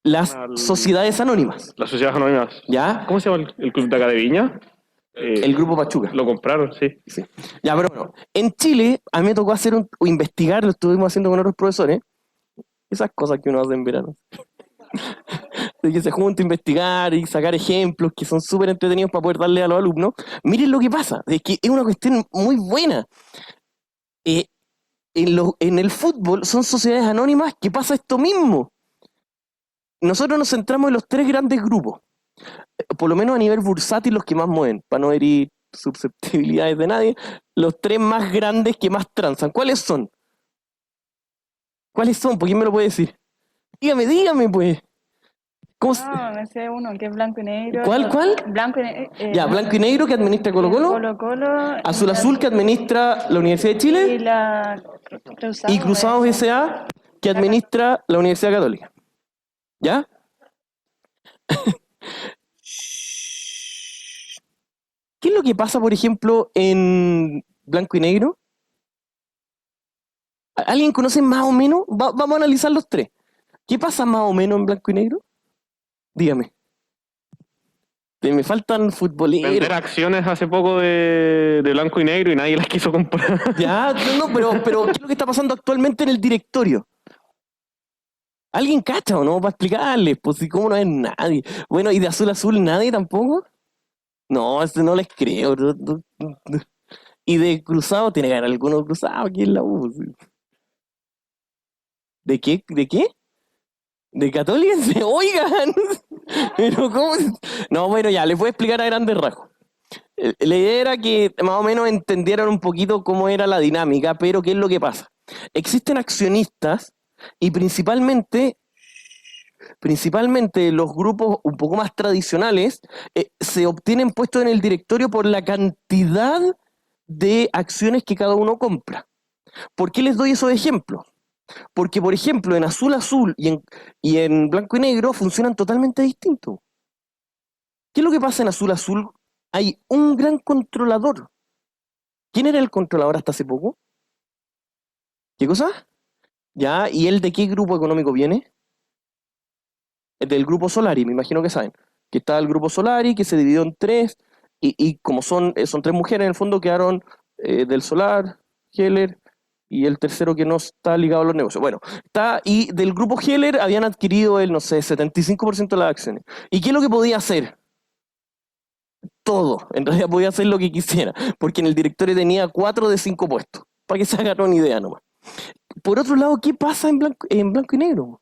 Las sociedades anónimas. Las sociedades anónimas. ¿Ya? ¿Cómo se llama el club de acá de Viña? El Grupo Pachuca. Lo compraron, sí. Ya, pero bueno, en Chile, a mí me tocó hacer o investigar, lo estuvimos haciendo con otros profesores, esas cosas que uno hace en verano. De que se junta a investigar y sacar ejemplos que son súper entretenidos para poder darle a los alumnos. Miren lo que pasa, es que es una cuestión muy buena. En el fútbol son sociedades anónimas que pasa esto mismo. Nosotros nos centramos en los 3 grandes grupos, por lo menos a nivel bursátil los que más mueven, para no herir susceptibilidades de nadie, los 3 más grandes que más transan. ¿Cuáles son? ¿Cuáles son? ¿Por quién me lo puede decir? Dígame, pues. ¿Cómo No sé uno, que es blanco y negro. ¿Cuál? Blanco y negro. Ya, blanco y negro que administra Colo-Colo. Azul que administra la Universidad de Chile. Y la Y Cruzados S.A. que administra la Universidad Católica. ¿Ya? ¿Qué es lo que pasa, por ejemplo, en blanco y negro? ¿Alguien conoce más o menos? Vamos a analizar los 3. ¿Qué pasa más o menos en blanco y negro? Dígame. Me faltan futboleros. Vender acciones hace poco de blanco y negro y nadie las quiso comprar. Ya, pero ¿qué es lo que está pasando actualmente en el directorio? ¿Alguien cacha o no? Para explicarles, pues si cómo no es nadie. Bueno, ¿y de azul a azul nadie tampoco? No, no les creo. No. Y de cruzado, tiene que haber alguno cruzado aquí en la U. ¿De qué? ¿De qué? ¿De Católica? Oigan. Pero ¿cómo? No, bueno, ya, les voy a explicar a grandes rasgos. La idea era que más o menos entendieran un poquito cómo era la dinámica, pero ¿qué es lo que pasa? Existen accionistas y principalmente los grupos un poco más tradicionales se obtienen puestos en el directorio por la cantidad de acciones que cada uno compra. ¿Por qué les doy esos ejemplos? Porque, por ejemplo, en azul y en blanco y negro funcionan totalmente distintos. ¿Qué es lo que pasa en azul? Hay un gran controlador. ¿Quién era el controlador hasta hace poco? ¿Qué cosa? ¿Ya? ¿Y él de qué grupo económico viene? Del grupo Solari, me imagino que saben. Que está el grupo Solari, que se dividió en 3, y como son 3 mujeres, en el fondo quedaron del Solar, Heller, y el tercero que no está ligado a los negocios. Bueno, y del grupo Heller habían adquirido el, no sé, 75% de las acciones. ¿Y qué es lo que podía hacer? Todo. En realidad podía hacer lo que quisiera, porque en el directorio tenía 4 de 5 puestos, para que se hagan una idea nomás. Por otro lado, ¿qué pasa en blanco y negro?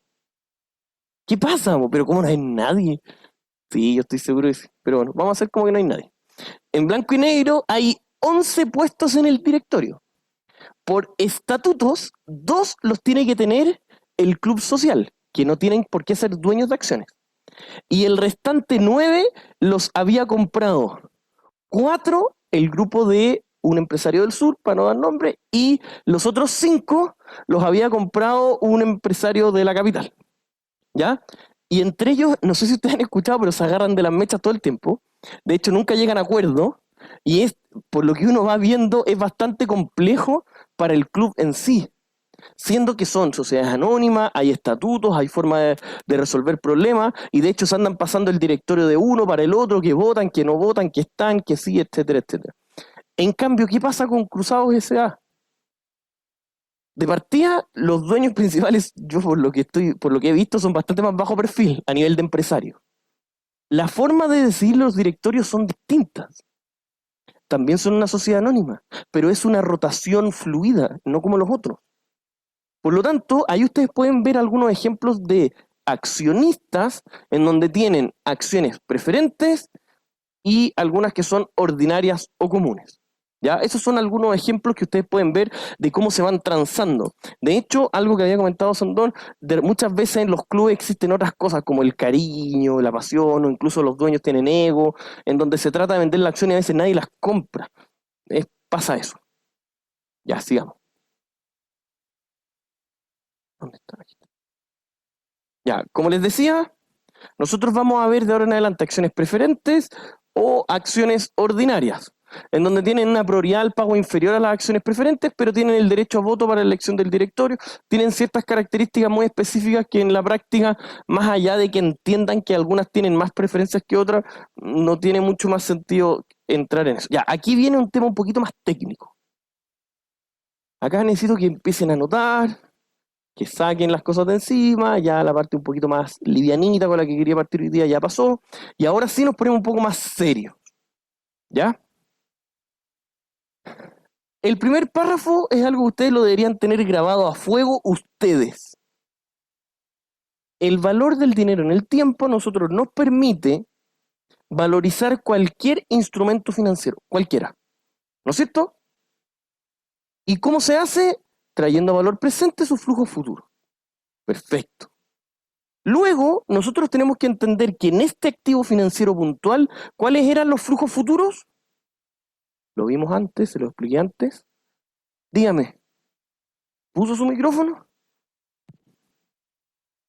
¿Qué pasa? Pero ¿cómo no hay nadie? Sí, yo estoy seguro de eso. Pero bueno, vamos a hacer como que no hay nadie. En blanco y negro hay 11 puestos en el directorio. por estatutos, 2 los tiene que tener el club social, que no tienen por qué ser dueños de acciones. Y el restante 9 los había comprado 4 el grupo de un empresario del sur, para no dar nombre, y los otros 5 los había comprado un empresario de la capital. ¿Ya? Y entre ellos, no sé si ustedes han escuchado, pero se agarran de las mechas todo el tiempo. De hecho, nunca llegan a acuerdo. Y es, por lo que uno va viendo, es bastante complejo para el club en sí. Siendo que son sociedades anónimas, hay estatutos, hay forma de resolver problemas, y de hecho se andan pasando el directorio de uno para el otro, que votan, que no votan, que están, que sí, etcétera, etcétera. En cambio, ¿qué pasa con Cruzados S.A.? De partida, los dueños principales, yo por lo que he visto, son bastante más bajo perfil a nivel de empresario. La forma de decidir los directorios son distintas. También son una sociedad anónima, pero es una rotación fluida, no como los otros. Por lo tanto, ahí ustedes pueden ver algunos ejemplos de accionistas en donde tienen acciones preferentes y algunas que son ordinarias o comunes. ¿Ya? Esos son algunos ejemplos que ustedes pueden ver de cómo se van transando. De hecho, algo que había comentado Sondón, muchas veces en los clubes existen otras cosas como el cariño, la pasión, o incluso los dueños tienen ego, en donde se trata de vender la acción y a veces nadie las compra. Pasa eso. Ya, sigamos. ¿Dónde está? Aquí. Ya, como les decía, nosotros vamos a ver de ahora en adelante acciones preferentes o acciones ordinarias, en donde tienen una prioridad al pago inferior a las acciones preferentes, pero tienen el derecho a voto para la elección del directorio, tienen ciertas características muy específicas que en la práctica, más allá de que entiendan que algunas tienen más preferencias que otras, no tiene mucho más sentido entrar en eso. Ya, aquí viene un tema un poquito más técnico. Acá necesito que empiecen a anotar, que saquen las cosas de encima, ya la parte un poquito más livianita con la que quería partir hoy día ya pasó, y ahora sí nos ponemos un poco más serios. ¿Ya? El primer párrafo es algo que ustedes lo deberían tener grabado a fuego ustedes. El valor del dinero en el tiempo a nosotros nos permite valorizar cualquier instrumento financiero, cualquiera. ¿No es cierto? ¿Y cómo se hace? Trayendo a valor presente su flujo futuro. Perfecto. Luego, nosotros tenemos que entender que en este activo financiero puntual, ¿cuáles eran los flujos futuros? Lo vimos antes, se lo expliqué antes. Dígame, ¿puso su micrófono?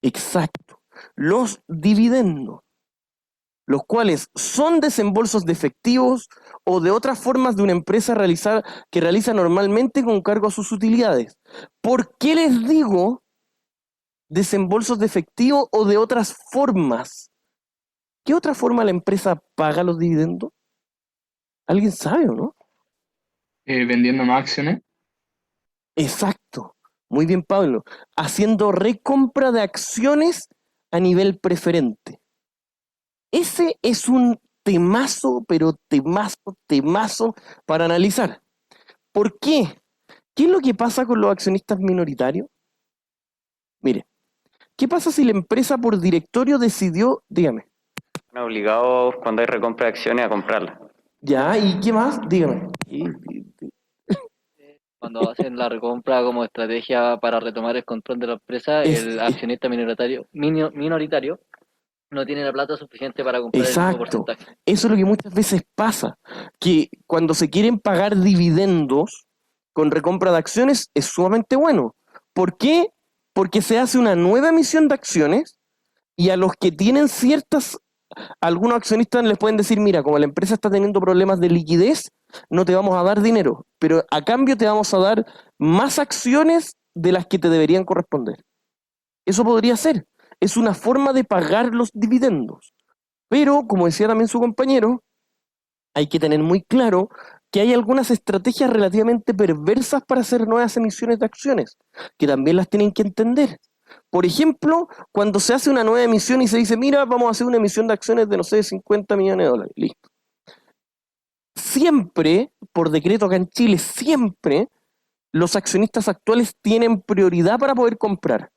Exacto. Los dividendos, los cuales son desembolsos de efectivos o de otras formas de una empresa que realiza normalmente con cargo a sus utilidades. ¿Por qué les digo desembolsos de efectivo o de otras formas? ¿Qué otra forma la empresa paga los dividendos? ¿Alguien sabe o no? Vendiendo más acciones. Exacto. Muy bien, Pablo. Haciendo recompra de acciones a nivel preferente. Ese es un temazo, pero temazo para analizar. ¿Por qué? ¿Qué es lo que pasa con los accionistas minoritarios? Mire, ¿qué pasa si la empresa por directorio decidió, dígame? Están obligados cuando hay recompra de acciones a comprarlas. Ya, ¿y qué más? Dígame. Cuando hacen la recompra como estrategia para retomar el control de la empresa, el accionista minoritario no tiene la plata suficiente para comprar el mismo porcentaje. Eso es lo que muchas veces pasa, que cuando se quieren pagar dividendos con recompra de acciones es sumamente bueno. ¿Por qué? Porque se hace una nueva emisión de acciones y a los que tienen algunos accionistas les pueden decir, mira, como la empresa está teniendo problemas de liquidez, no te vamos a dar dinero, pero a cambio te vamos a dar más acciones de las que te deberían corresponder. Eso podría ser. Es una forma de pagar los dividendos. Pero, como decía también su compañero, hay que tener muy claro que hay algunas estrategias relativamente perversas para hacer nuevas emisiones de acciones, que también las tienen que entender. Por ejemplo, cuando se hace una nueva emisión y se dice, mira, vamos a hacer una emisión de acciones de, no sé, 50 millones de dólares. Listo. Siempre, por decreto acá en Chile, siempre los accionistas actuales tienen prioridad para poder comprar.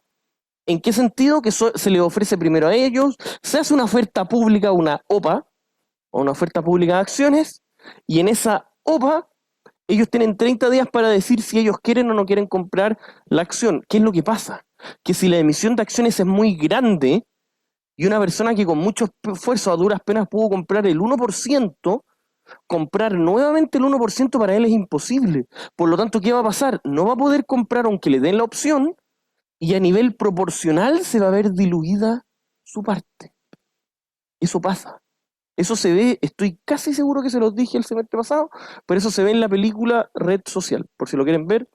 ¿En qué sentido? Que se les ofrece primero a ellos, se hace una oferta pública, una OPA, o una oferta pública de acciones, y en esa OPA Ellos tienen 30 días para decir si ellos quieren o no quieren comprar la acción. ¿Qué es lo que pasa? Que si la emisión de acciones es muy grande y una persona que con mucho esfuerzo a duras penas pudo comprar el 1%, comprar nuevamente el 1% para él es imposible. Por lo tanto, ¿qué va a pasar? No va a poder comprar aunque le den la opción y a nivel proporcional se va a ver diluida su parte. Eso pasa. Eso se ve, estoy casi seguro que se los dije el semestre pasado, pero eso se ve en la película Red Social, por si lo quieren ver,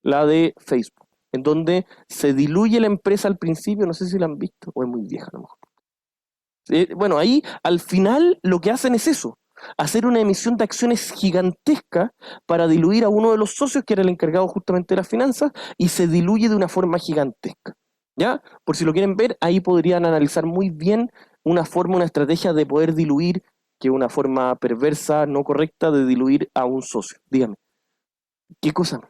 la de Facebook, en donde se diluye la empresa al principio, no sé si la han visto, o es muy vieja a lo mejor. Bueno, ahí al final lo que hacen es eso, hacer una emisión de acciones gigantesca para diluir a uno de los socios que era el encargado justamente de las finanzas y se diluye de una forma gigantesca. ¿Ya? Por si lo quieren ver, ahí podrían analizar muy bien una forma, una estrategia de poder diluir, que es una forma perversa, no correcta, de diluir a un socio. Dígame. ¿Qué cosa?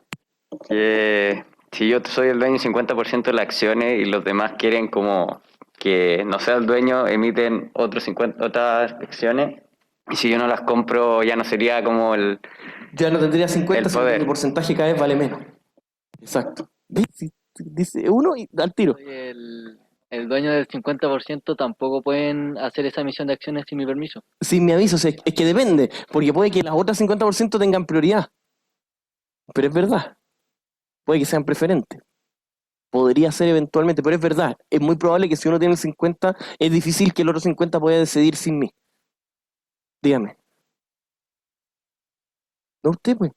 Que si yo soy el dueño del 50% de las acciones y los demás quieren como que no sea el dueño, emiten otras acciones, y si yo no las compro ya no sería como el... Ya no tendría 50, el poder. El porcentaje cada vez vale menos. Exacto. ¿Ves? Dice uno y al tiro. El dueño del 50% tampoco pueden hacer esa emisión de acciones sin mi permiso. Sin mi aviso, es que depende, porque puede que las otras 50% tengan prioridad. Pero es verdad. Puede que sean preferentes. Podría ser eventualmente, pero es verdad. Es muy probable que si uno tiene el 50, es difícil que el otro 50 pueda decidir sin mí. Dígame. ¿No usted, pues?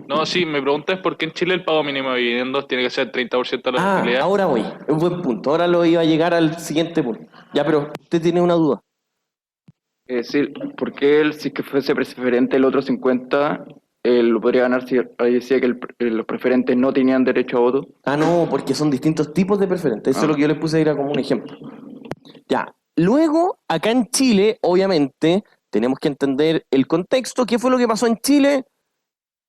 No, sí, me preguntas por qué en Chile el pago mínimo de dividendos tiene que ser 30% de la utilidad. Ahora voy. Es un buen punto. Ahora lo iba a llegar al siguiente punto. Ya, pero usted tiene una duda. Sí, ¿por qué si que fuese preferente el otro 50, lo podría ganar si ahí decía que los preferentes no tenían derecho a voto? No, porque son distintos tipos de preferentes. Eso es lo que yo les puse ahí como un ejemplo. Ya. Luego, acá en Chile, obviamente, tenemos que entender el contexto. ¿Qué fue lo que pasó en Chile?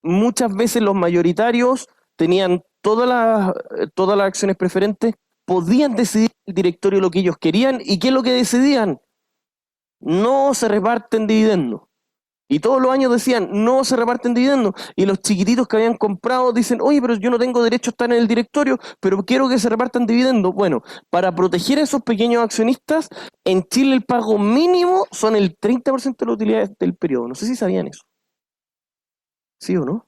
Muchas veces los mayoritarios tenían todas las acciones preferentes, podían decidir el directorio lo que ellos querían. ¿Y qué es lo que decidían? No se reparten dividendos. Y todos los años decían, no se reparten dividendos. Y los chiquititos que habían comprado dicen, oye, pero yo no tengo derecho a estar en el directorio, pero quiero que se repartan dividendos. Bueno, para proteger a esos pequeños accionistas, en Chile el pago mínimo son el 30% de las utilidades del periodo. No sé si sabían eso. ¿Sí o no?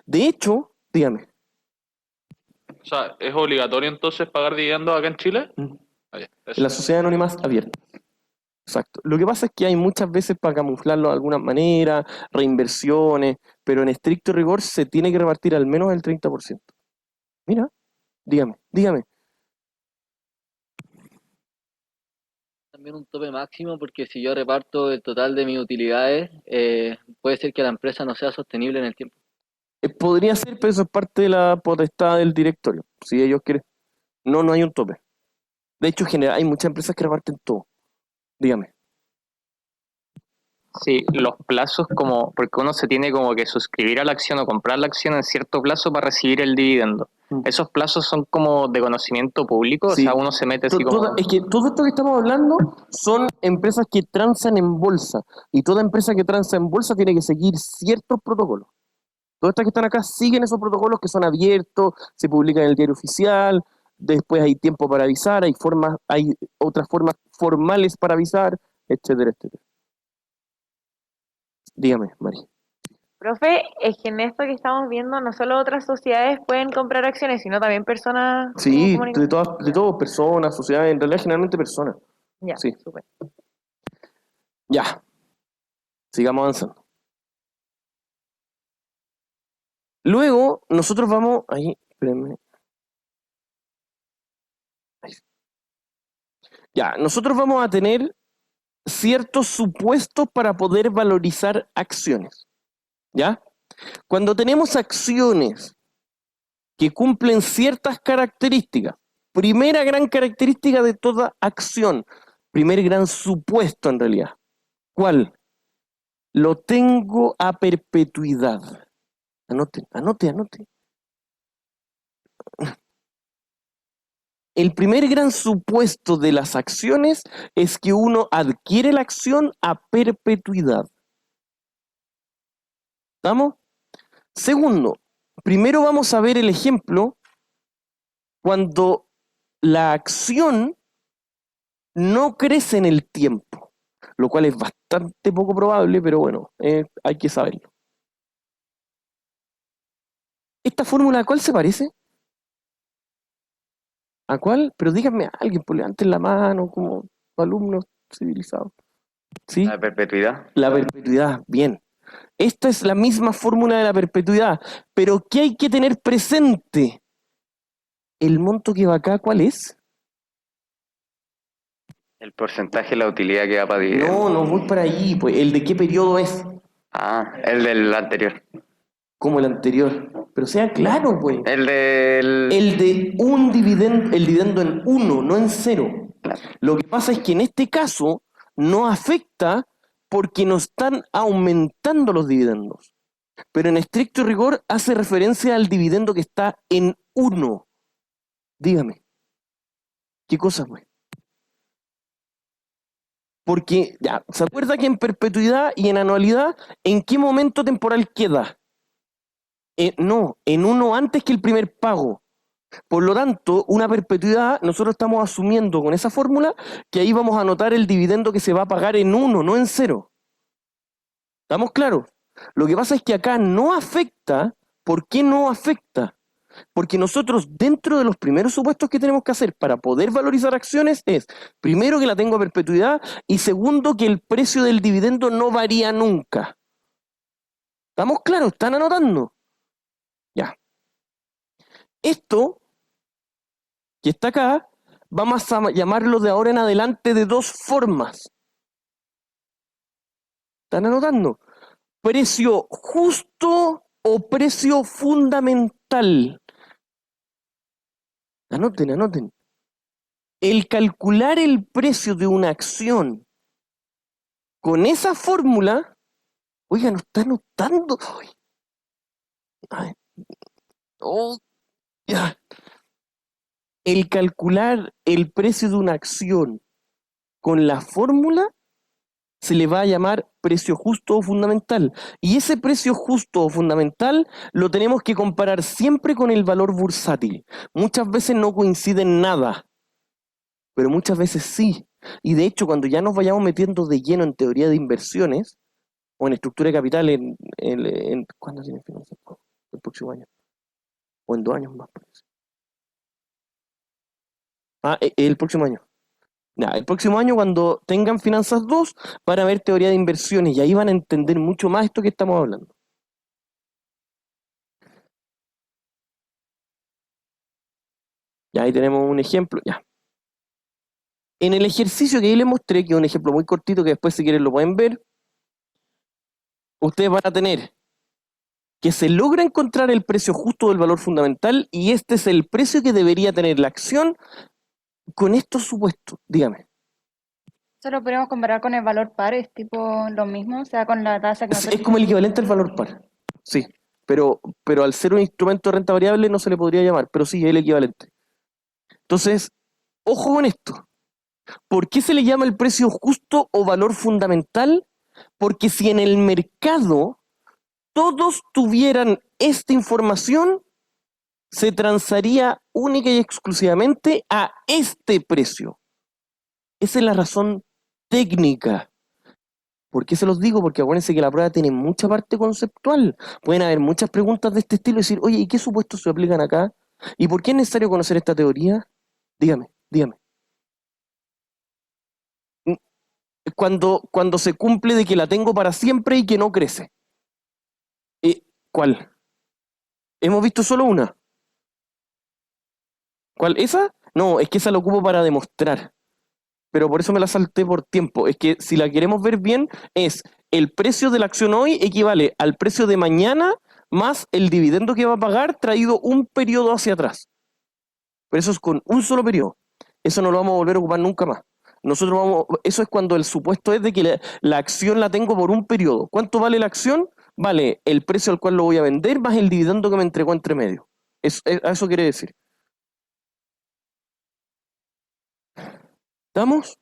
De hecho, dígame. O sea, ¿es obligatorio entonces pagar dividendos acá en Chile? En la sociedad anónima abierta. Exacto. Lo que pasa es que hay muchas veces para camuflarlo de alguna manera, reinversiones, pero en estricto rigor se tiene que repartir al menos el 30%. Mira, dígame. También un tope máximo, porque si yo reparto el total de mis utilidades, puede ser que la empresa no sea sostenible en el tiempo. Podría ser, pero eso es parte de la potestad del directorio, si ellos quieren. No hay un tope. De hecho, en general, hay muchas empresas que reparten todo. Dígame. Sí, los plazos porque uno se tiene como que suscribir a la acción o comprar la acción en cierto plazo para recibir el dividendo. ¿Esos plazos son como de conocimiento público? Sí. O sea, uno se mete así como... Es que todo esto que estamos hablando son empresas que transan en bolsa. Y toda empresa que transa en bolsa tiene que seguir ciertos protocolos. Todas estas que están acá siguen esos protocolos que son abiertos, se publican en el diario oficial, después hay tiempo para avisar, hay otras formas formales para avisar, etcétera, etcétera. Dígame, Mari. Profe, es que en esto que estamos viendo, no solo otras sociedades pueden comprar acciones, sino también personas. Sí, de todas personas, sociedades, en realidad generalmente personas. Ya, sí. súper. Ya. Sigamos avanzando. Luego, nosotros vamos. Ahí, espérenme. Ahí. Ya, nosotros vamos a tener ciertos supuestos para poder valorizar acciones. ¿Ya? Cuando tenemos acciones que cumplen ciertas características, primera gran característica de toda acción, primer gran supuesto en realidad, ¿cuál? Lo tengo a perpetuidad. Anote. El primer gran supuesto de las acciones es que uno adquiere la acción a perpetuidad. ¿Estamos? Segundo, primero vamos a ver el ejemplo cuando la acción no crece en el tiempo, lo cual es bastante poco probable, pero bueno, hay que saberlo. ¿Esta fórmula a cuál se parece? ¿A cuál? Pero díganme a alguien, pues levanten la mano como alumnos civilizados. ¿Sí? La perpetuidad. La perpetuidad, bien. Esta es la misma fórmula de la perpetuidad, pero ¿qué hay que tener presente? ¿El monto que va acá cuál es? El porcentaje de la utilidad que va para dividir. No, no voy para ahí, pues. ¿El de qué periodo es? Ah, el del anterior. Como el anterior. Pero sea claro, pues. El del... El de un dividendo, el dividendo en 1, no en 0. Lo que pasa es que en este caso no afecta porque no están aumentando los dividendos. Pero en estricto rigor hace referencia al dividendo que está en 1. Dígame. ¿Qué cosa, pues? Porque, ya, ¿se acuerda que en perpetuidad y en anualidad, en qué momento temporal queda? No, en 1 antes que el primer pago. Por lo tanto, una perpetuidad, nosotros estamos asumiendo con esa fórmula que ahí vamos a anotar el dividendo que se va a pagar en 1, no en 0. ¿Estamos claros? Lo que pasa es que acá no afecta. ¿Por qué no afecta? Porque nosotros, dentro de los primeros supuestos que tenemos que hacer para poder valorizar acciones, es, primero, que la tengo a perpetuidad, y segundo, que el precio del dividendo no varía nunca. ¿Estamos claros? ¿Están anotando? Ya. Esto, que está acá, vamos a llamarlo de ahora en adelante de 2 formas. ¿Están anotando? Precio justo o precio fundamental. Anoten, anoten. El calcular el precio de una acción con esa fórmula, oiga, no está anotando. Ay, oh, ya. El calcular el precio de una acción con la fórmula se le va a llamar precio justo o fundamental. Y ese precio justo o fundamental lo tenemos que comparar siempre con el valor bursátil. Muchas veces no coincide en nada, pero muchas veces sí. Y de hecho, cuando ya nos vayamos metiendo de lleno en teoría de inversiones o en estructura de capital, ¿cuándo tiene finanzas? El próximo año. O en 2 años más, parece. El próximo año. Ya, el próximo año, cuando tengan finanzas 2, van a ver teoría de inversiones y ahí van a entender mucho más esto que estamos hablando. Ya, ahí tenemos un ejemplo, ya. En el ejercicio que ahí les mostré, que es un ejemplo muy cortito que después si quieren lo pueden ver, ustedes van a tener que se logra encontrar el precio justo del valor fundamental y este es el precio que debería tener la acción con estos supuestos. Dígame. ¿Eso lo podemos comparar con el valor par? ¿Es tipo lo mismo? O sea, con la tasa que Es como el equivalente al valor par. Sí, pero al ser un instrumento de renta variable no se le podría llamar, pero sí es el equivalente. Entonces, ojo con esto. ¿Por qué se le llama el precio justo o valor fundamental? Porque si en el mercado todos tuvieran esta información, se transaría única y exclusivamente a este precio. Esa es la razón técnica. ¿Por qué se los digo? Porque acuérdense que la prueba tiene mucha parte conceptual. Pueden haber muchas preguntas de este estilo y decir, oye, ¿y qué supuestos se aplican acá? ¿Y por qué es necesario conocer esta teoría? Dígame, dígame. Cuando se cumple de que la tengo para siempre y que no crece. ¿Cuál? ¿Hemos visto solo una? ¿Cuál? ¿Esa? No, es que esa la ocupo para demostrar. Pero por eso me la salté por tiempo. Es que si la queremos ver bien, es el precio de la acción hoy equivale al precio de mañana más el dividendo que va a pagar traído un periodo hacia atrás. Pero eso es con un solo periodo. Eso no lo vamos a volver a ocupar nunca más. Eso es cuando el supuesto es de que la acción la tengo por un periodo. ¿Cuánto vale la acción? Vale el precio al cual lo voy a vender más el dividendo que me entregó entre medio. Eso quiere decir. ¿Estamos?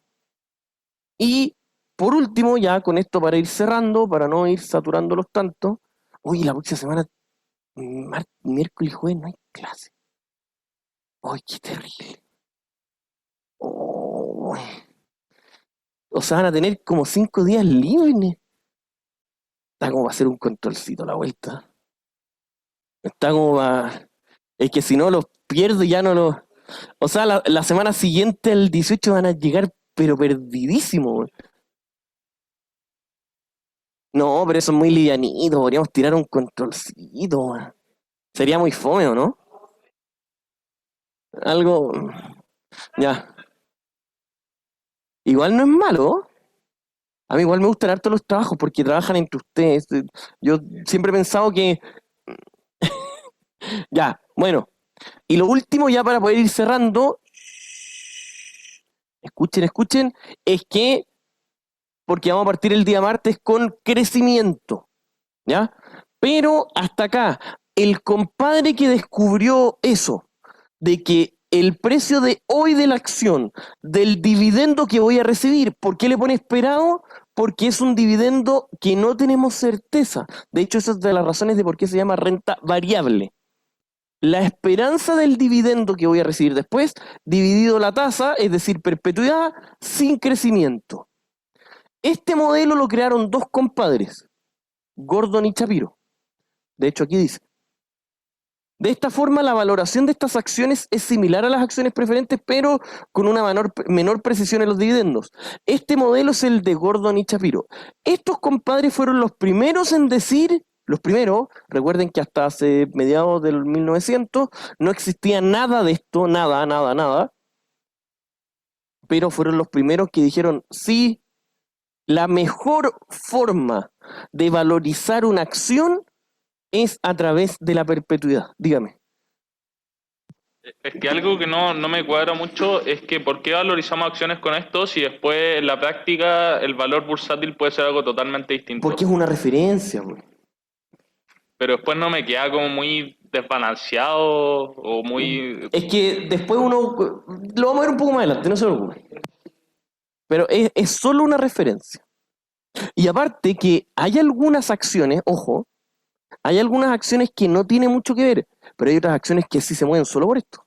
Y por último, ya con esto para ir cerrando, para no ir saturándolos tanto, oye, la próxima semana Miércoles y jueves no hay clase. ¡Ay, qué terrible! Oh. O sea, van a tener como 5 días libres. Está como para hacer un controlcito a la vuelta. Está como para... Es que si no los pierdo ya no los... O sea, la semana siguiente, el 18, van a llegar pero perdidísimos. No, pero eso es muy livianito. Podríamos tirar un controlcito, man. Sería muy fome, ¿o no? Algo... Ya. Igual no es malo. A mí igual me gustan harto los trabajos porque trabajan entre ustedes. Yo siempre he pensado que... Ya, bueno. Y lo último, ya para poder ir cerrando, escuchen, es que, porque vamos a partir el día martes con crecimiento, ¿ya? Pero hasta acá, el compadre que descubrió eso, de que el precio de hoy de la acción, del dividendo que voy a recibir, ¿por qué le pone esperado? Porque es un dividendo que no tenemos certeza. De hecho, esa es de las razones de por qué se llama renta variable. La esperanza del dividendo que voy a recibir después, dividido la tasa, es decir, perpetuidad, sin crecimiento. Este modelo lo crearon dos compadres, Gordon y Shapiro. De hecho, aquí dice. De esta forma, la valoración de estas acciones es similar a las acciones preferentes, pero con una menor precisión en los dividendos. Este modelo es el de Gordon y Shapiro. Estos compadres fueron los primeros en decir... Los primeros, recuerden que hasta hace mediados del 1900 no existía nada de esto, nada, pero fueron los primeros que dijeron, sí, la mejor forma de valorizar una acción es a través de la perpetuidad. Dígame. Es que algo que no me cuadra mucho es que ¿por qué valorizamos acciones con esto si después en la práctica el valor bursátil puede ser algo totalmente distinto? Porque es una referencia, güey. Pero después no me queda como muy desbalanceado o muy... Es que después uno... Lo vamos a ver un poco más adelante, no se preocupe. Pero es solo una referencia. Y aparte que hay algunas acciones, ojo, hay algunas acciones que no tienen mucho que ver, pero hay otras acciones que sí se mueven solo por esto.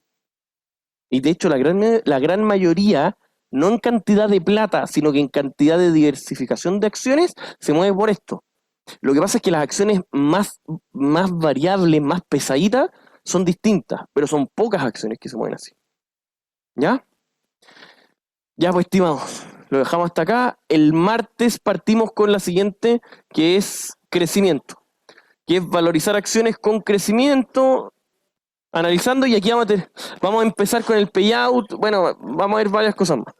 Y de hecho la gran mayoría, no en cantidad de plata, sino que en cantidad de diversificación de acciones, se mueve por esto. Lo que pasa es que las acciones más variables, más pesaditas, son distintas, pero son pocas acciones que se mueven así. ¿Ya? Ya pues, estimados, lo dejamos hasta acá. El martes partimos con la siguiente, que es crecimiento, que es valorizar acciones con crecimiento, analizando, y aquí vamos a empezar con el payout. Bueno, vamos a ver varias cosas más.